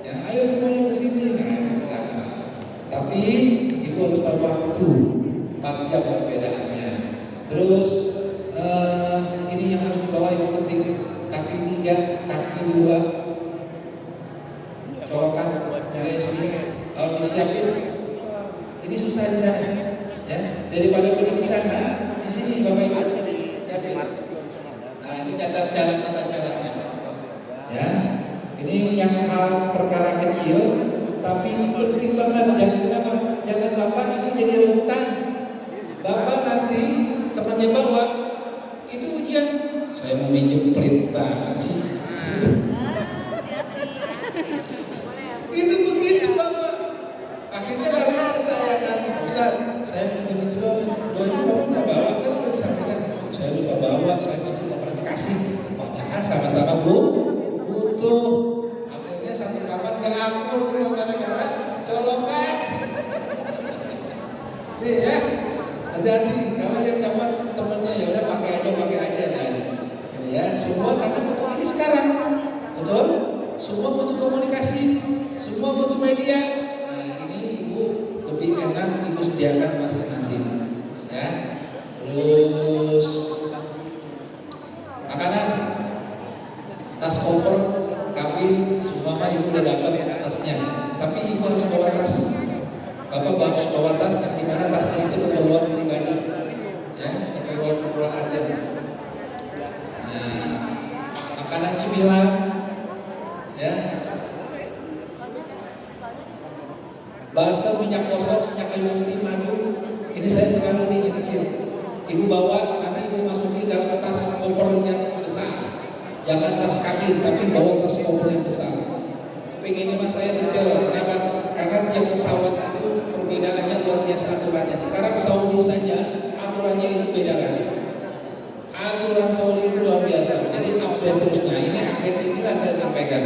Ya, ayo semuanya ke sini. Nah, ini silakan. Tapi Ibu harus tahu waktu. 4 jam perbedaannya. Terus ini yang harus dibawa Ibu penting. Kaki 3, kaki 2, colokan USB harus disiapin. Ini susah di sana, ya. Daripada beli di sana, di sini Bapak Ibu siapin. Nah ini tata caranya, ya. Ini yang hal perkara kecil, tapi penting banget. Jangan Bapak Ibu jadi rebutan. Bapak nanti temannya bawa itu ujian. Saya mau minjem pelit banget sih. Itu begitu Bapak. Akhirnya lari ke saya kan. Ustaz, saya minjem itu doang. Doang Bapak nggak bawa kan udah disampaikan. Saya lupa bawa, saya minjem nggak pernah dikasih. Padahal sama-sama butuh. Akhirnya sampai kapan nggak akur cuma gara-gara colokan. Nih ya. Hati-hati kalau yang dapat temennya ya udah pakai aja. Nah, ini ya semua karena butuh ini sekarang. betul? Semua butuh komunikasi, semua butuh media. Nah ini ibu lebih enak ibu sediakan masing-masing, ya. Terus makanan, tas koper, kabin, semua mah ibu udah dapat tasnya. Tapi ibu harus bawa tas. Bapak harus bawa tas, di mana tasnya itu keperluan pribadi, ya, keperluan aja. Nah, makanan cemilan, ya, bakso, minyak gosok, minyak kayu putih, madu. Ini saya selalu nih yang kecil. Ibu bawa, nanti ibu masukin dalam tas koper yang besar. Jangan tas kabin, tapi bawa tas koper yang besar. Pengen mas saya detail, kenapa? Karena tiap pesawat itu perbedaannya luar biasa aturannya. Sekarang Saudi saja aturannya itu beda lagi. Aturan Saudi itu luar biasa. Jadi update terusnya. Ini update inilah saya sampaikan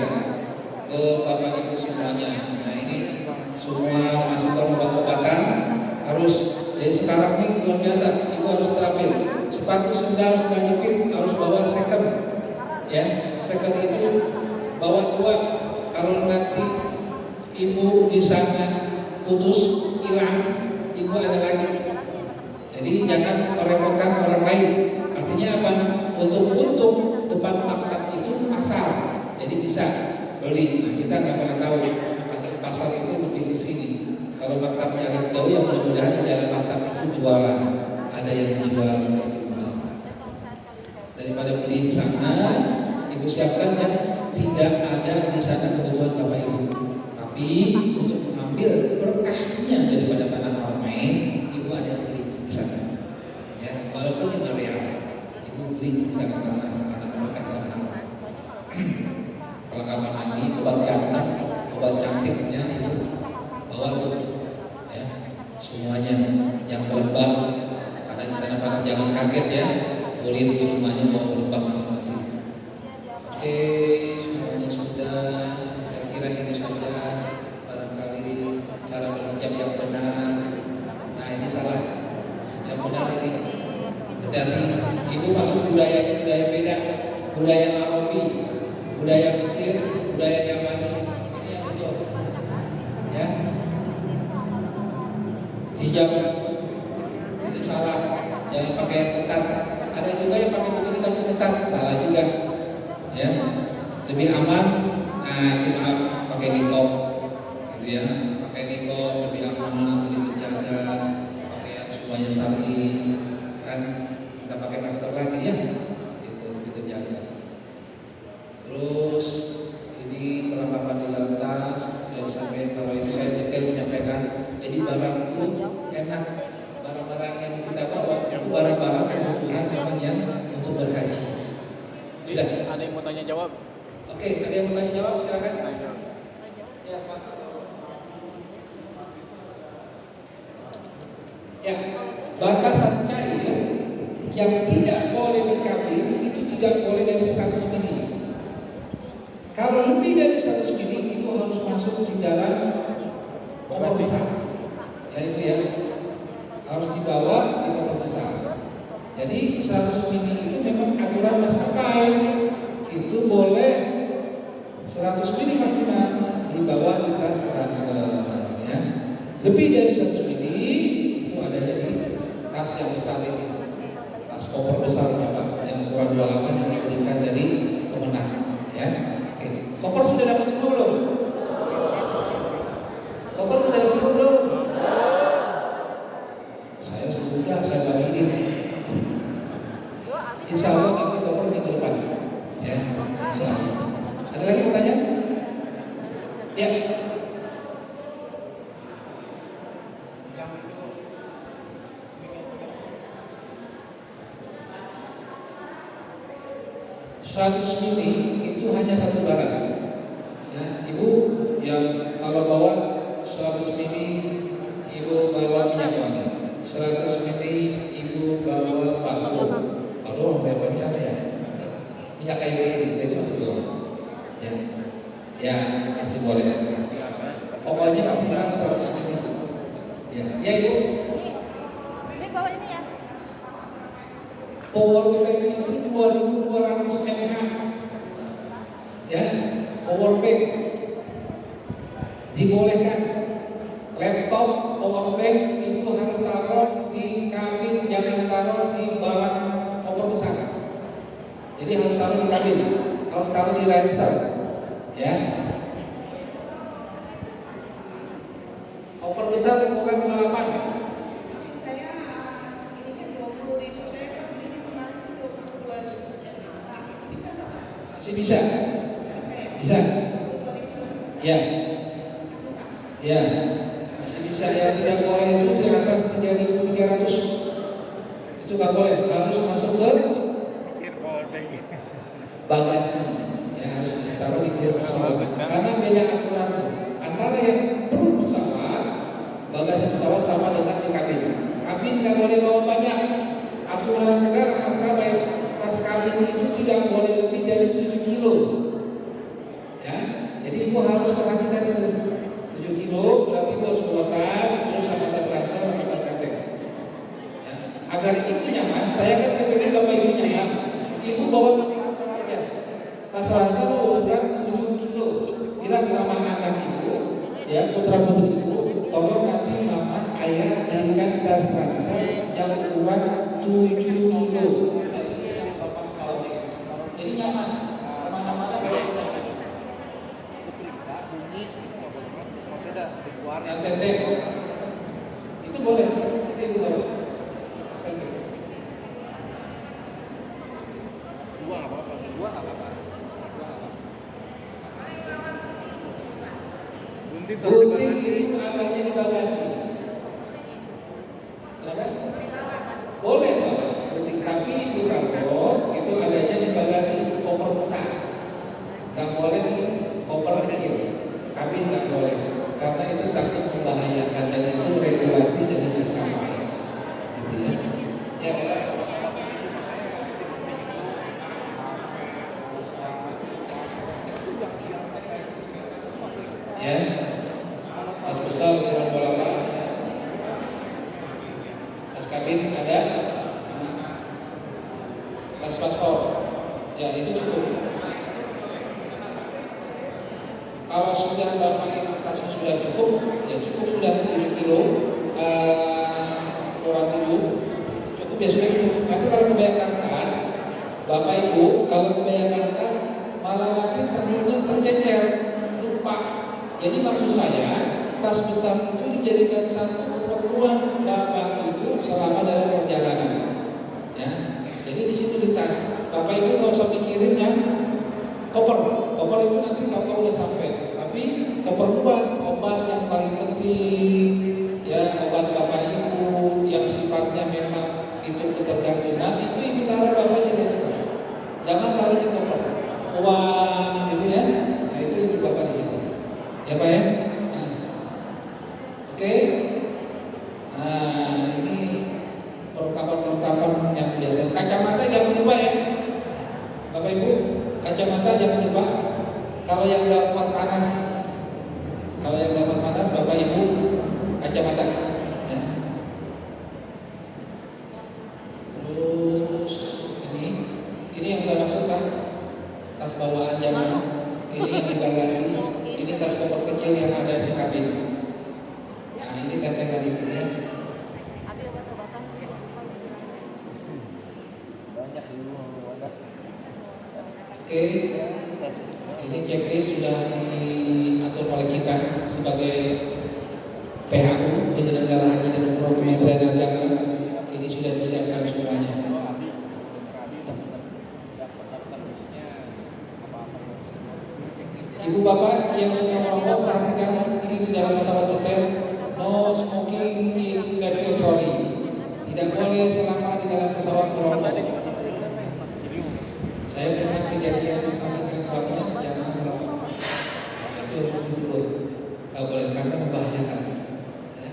ke bapak ibu semuanya. Nah ini semua masker obat-obatan harus. Jadi sekarang ini luar biasa. Ibu harus terapin. Sepatu, sendal jepit harus bawa second. Ya, second itu bawa 2. Kalau nanti ibu di sana putus, hilang, ibu ada lagi. Jadi jangan merepotkan orang lain. Artinya apa? Untuk depan maktab itu pasar, jadi bisa beli. Nah, kita nggak pernah tahu pasar itu lebih di sini. Kalau maktabnya agak jauh, ya mudah-mudahan di dalam maktab itu jualan. Ada yang jual itu lebih mudah. Daripada beli di sana, ibu siapkan yang tidak ada di sana kebutuhan bapak ibu. Tapi untuk mengambil berkahnya daripada tanah Haramain, ibu ada yang beli di sana. Ya, walaupun 5 real, ibu beli di sana tanah berkah tanah Haramain. Perlengkapan mandi, obat ganteng, obat cantiknya ibu bawa tuh, ya, semuanya yang pelembab. Karena di sana para jangan kaget ya, kulit semuanya mau pelembab masing-masing. Oke, semuanya sudah. Saya kira ini saja. Barangkali cara berhijab yang benar. Nah ini salah. Yang benar ini. Hati-hati. Ibu masuk budaya beda. Budaya Arabi, budaya Mesir, budaya Yamani. Ini yang betul. Ya. Hijab ini salah. Jangan pakai yang ketat. Ada juga yang pakai begini tapi ketat. Salah juga. Ya, lebih aman. Nah itu maaf pakai niqab, gitu ya, pakai niqab lebih aman, lebih terjaga, pakai yang semuanya syar'i, kan nggak pakai masker lagi ya, itu lebih terjaga. Terus ini perlengkapan di dalam tas dan sampai kalau ini saya detail menyampaikan. Jadi barang itu enak, barang-barang yang kita bawa itu barang-barang kebutuhan memang yang untuk berhaji. Sudah. Ada yang mau tanya jawab? Oke, ada yang mau tanya jawab? Silakan. Ya, Pak. Ya, batasan cair yang tidak boleh di kabin itu tidak boleh dari 100 mili. Kalau lebih dari 100 mili itu harus masuk di dalam koper besar. Ya itu ya, harus dibawa di koper besar. Jadi 100 mili itu memang aturan maskapai itu boleh 100 mili maksimal dibawa di tas transfer, ya. Lebih dari 100 mili itu adanya di tas yang besar ini, tas koper besarnya Pak, yang ukuran 28 yang diberikan dari Kemenang, ya. Oke, koper sudah dapat semua belum? Koper sudah dapat semua belum? Saya sudah, saya bagiin. Insya Allah nanti koper minggu depan, ya. Insya Allah. Ada lagi pertanyaan? Ya. Seratus mili itu hanya satu barang. Ya, ibu yang kalau bawa 100 mili, ibu bawa minyak wangi. 100 mili, ibu bawa parfum. Parfum minyak wangi sama ya. Minyak kayu putih, itu masih belum. Ya, ya masih boleh. Pokoknya maksimal 100 mili. Ya, ya ibu. Ini bawa ini ya. Power bank itu 2200 mAh. Ya, power bank dibolehkan. Laptop, power bank itu harus taruh di kabin, jangan taruh di barang koper besar. Jadi harus taruh di kabin, harus taruh di ransel, ya. Koper besar bukan pengalaman. Maksud saya ini kan 20.000, saya kan beli kemarin itu 22.000 jemaah, itu bisa nggak Pak? Masih bisa, bisa, 22.000. ya, Masih Pak? ya, masih bisa. Ya, tidak boleh itu di atas 3.300, itu nggak boleh, harus masuk ke bagasi, ya harus ditaruh di perut pesawat. Karena beda aturan tuh antara yang perut pesawat, bagasi pesawat sama dengan di kabin. Kabin nggak boleh bawa banyak. Aturan sekarang maskapai tas kabin itu tidak boleh lebih dari 7 kilo. Ya, jadi ibu harus perhatikan itu. 7 kilo berarti ibu harus bawa tas, terus sama tas ransel sama tas kanteng. Ya, agar ibu nyaman, saya kan kepengen bapak ibu nyaman. Ibu bawa tas ransel ukuran 7 kilo. Bilang sama anak ibu, ya putra putri ibu, tolong nanti mama ayah belikan tas ransel yang ukuran 7 kilo. Dan itu yang bapak bawa. Jadi nyaman, kemana-mana boleh. Yang teteh itu boleh, itu ibu bawa. Asal gitu. Dua nggak apa-apa. Gunting itu adanya di bagasi. Kenapa? Boleh Pak, gunting, tapi ibu tahu itu adanya di bagasi koper besar. Gak boleh di koper kecil. Kabin gak boleh, karena itu takut membahayakan dan itu regulasi dari maskapai. Gitu ya. Ya Pak. Ya, tas besar ukuran bola apa? Tas kabin ada, tas paspor, ya itu cukup. Kalau sudah bapak tasnya sudah cukup, ya cukup sudah 7 kilo, kurang 7, cukup ya sudah cukup. Nanti kalau kebanyakan tas, bapak ibu kalau kebanyakan tas malah nanti tangannya tercecer, lupa. Jadi maksud saya, tas besar itu dijadikan satu keperluan bapak ibu selama dalam perjalanan. Ya, jadi di situ di tas, bapak ibu nggak usah mikirin yang koper. Koper itu nanti kalau udah sampai. Tapi keperluan obat yang paling penting, ya obat bapak ibu yang sifatnya memang itu ketergantungan itu ibu taruh bapak di ransel. Jangan taruh di koper. Uang gitu ya. Nah itu ibu bapak di situ. Ya Pak ya. Nah. Oke. Nah ini perlengkapan yang biasa. Kacamata jangan lupa ya, Bapak Ibu. Kacamata jangan lupa. Kalau yang dapat panas, Bapak Ibu kacamata. Ya. Terus ini yang saya maksud Pak, tas bawaan jamaah. Ini yang di bagasi. Ini tas koper kecil yang ada di kabin. Nah ini tentengan ibu ya. Oke, ini checklist sudah diatur oleh kita sebagai PHU penyelenggara haji dan umroh Kementerian Agama. Ini sudah disiapkan semuanya. Ibu bapak yang suka merokok perhatikan ini di dalam pesawat hotel, no smoking in lavatory. Tidak boleh selama di dalam pesawat merokok. Saya pernah kejadian sampai keluarga jangan merokok. Itu ditegur, nggak boleh karena membahayakan. Ya.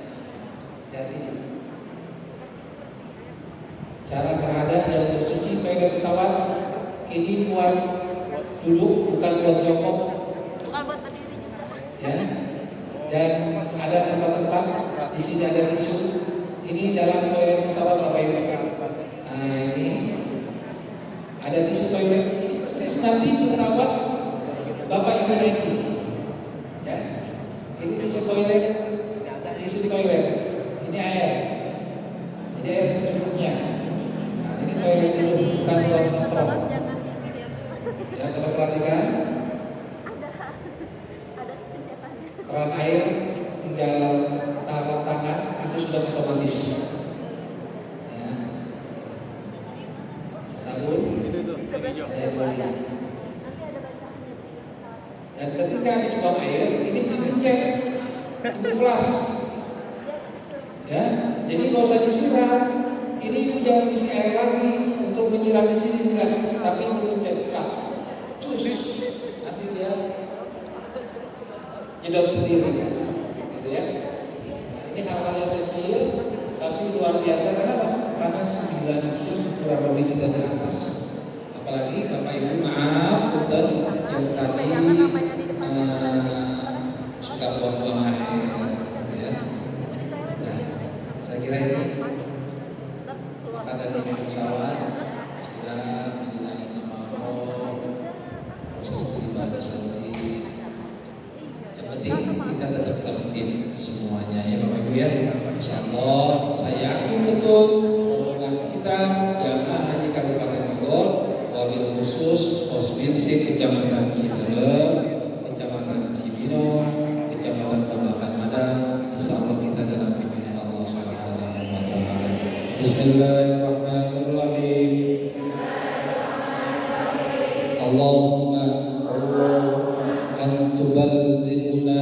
Jadi cara berhadas dan bersuci toilet pesawat ini buat duduk bukan buat jongkok. Ya, dan ada tempat-tempat di sini ada tisu. Ini dalam toilet pesawat Bapak Ibu. Nah ini ada tisu toilet. Ini persis nanti pesawat Bapak Ibu naiki. Ya. Ini isi toilet. Ini air. Ini air secukupnya. Nah, ini toilet dulu, bukan ruang nongkrong. Ya, kalau perhatikan. Keran air tinggal taruh tangan itu sudah otomatis. Ya. Sabun. Dan ketika habis buang air, ini dipencet, itu flash. Ya, jadi nggak usah disiram. Ini ibu jangan isi air lagi untuk menyiram di sini enggak, tapi ibu pencet flash, cus, nanti dia jedot sendiri, gitu ya. Nah, ini hal-hal yang kecil, tapi luar biasa. Kenapa? Karena 9 jam kurang lebih kita di atas. Apalagi Bapak Ibu maaf, punten yang tadi suka buang-buang air, ya. Nah, saya kira ini makanan di pesawat sudah menyenangkan nama Allah, proses beribadah Saudi. Yang penting kita tetap tertib semuanya ya Bapak Ibu ya. Insya Allah saya yakin betul rombongan kita jamaah haji Kabupaten Bogor, wabil khusus Posminsi Kecamatan Ciberem, Kecamatan Cibino, Kecamatan Babakan Madang, insya Allah kita dalam bimbingan Allah Subhanahu wa Ta'ala. Bismillahirrahmanirrahim. Allahumma antuballighuna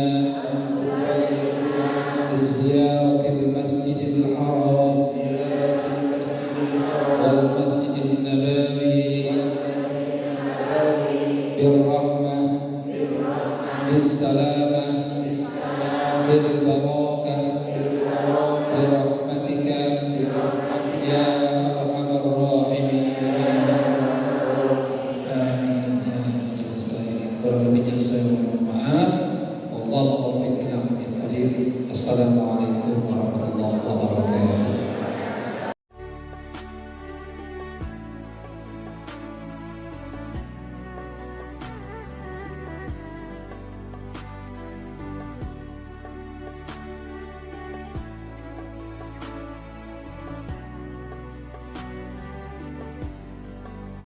ziyaratil masjidil haram wal masjidin nabawi birrahmah bissalamah bil barakah birahmatika ya arhamar rahimin. Amin ya rabbal alamin. Kurang lebihnya saya mohon maaf. Wallahu muwaffiq ila aqwamit thoriq. Assalamualaikum